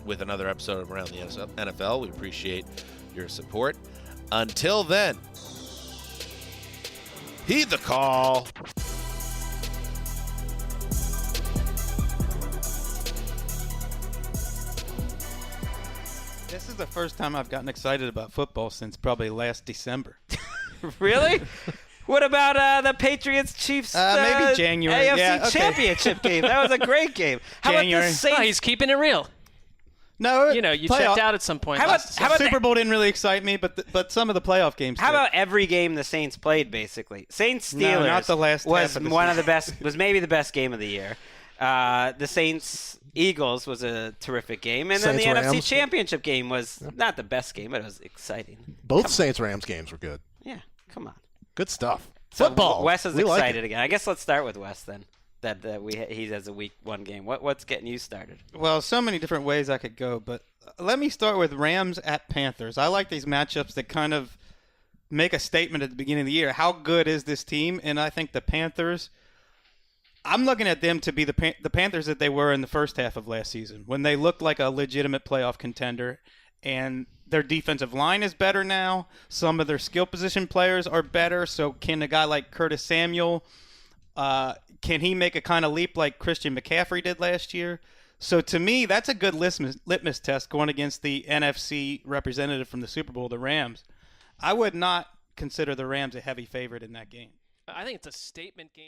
with another episode of Around the NFL. We appreciate your support. Until then, heed the call. This is the first time I've gotten excited about football since probably last December. Really? What about the Patriots-Chiefs maybe January. AFC Yeah, okay. Championship game? That was a great game. How January. about the Saints? Oh, he's keeping it real. No, You checked out at some point. How about Super Bowl didn't really excite me, but some of the playoff games. How did. about every game the Saints played? Basically, Saints Steelers. No, not the last was half of the one of season. the best. Was maybe the best game of the year. The Saints Eagles was a terrific game, and then the Saints NFC Rams. Championship game was not the best game, but it was exciting. Both Saints-Rams games were good. Yeah, come on. Good stuff. So Football. Wes is We like excited it. again. I guess let's start with Wes then. That he has a week 1 game. What's getting you started? Well, so many different ways I could go, but let me start with Rams at Panthers. I like these matchups that kind of make a statement at the beginning of the year. How good is this team? And I think the Panthers, I'm looking at them to be the Panthers that they were in the first half of last season when they looked like a legitimate playoff contender. And their defensive line is better now. Some of their skill position players are better. So can a guy like Curtis Samuel, can he make a kind of leap like Christian McCaffrey did last year? So to me, that's a good litmus test going against the NFC representative from the Super Bowl, the Rams. I would not consider the Rams a heavy favorite in that game. I think it's a statement game.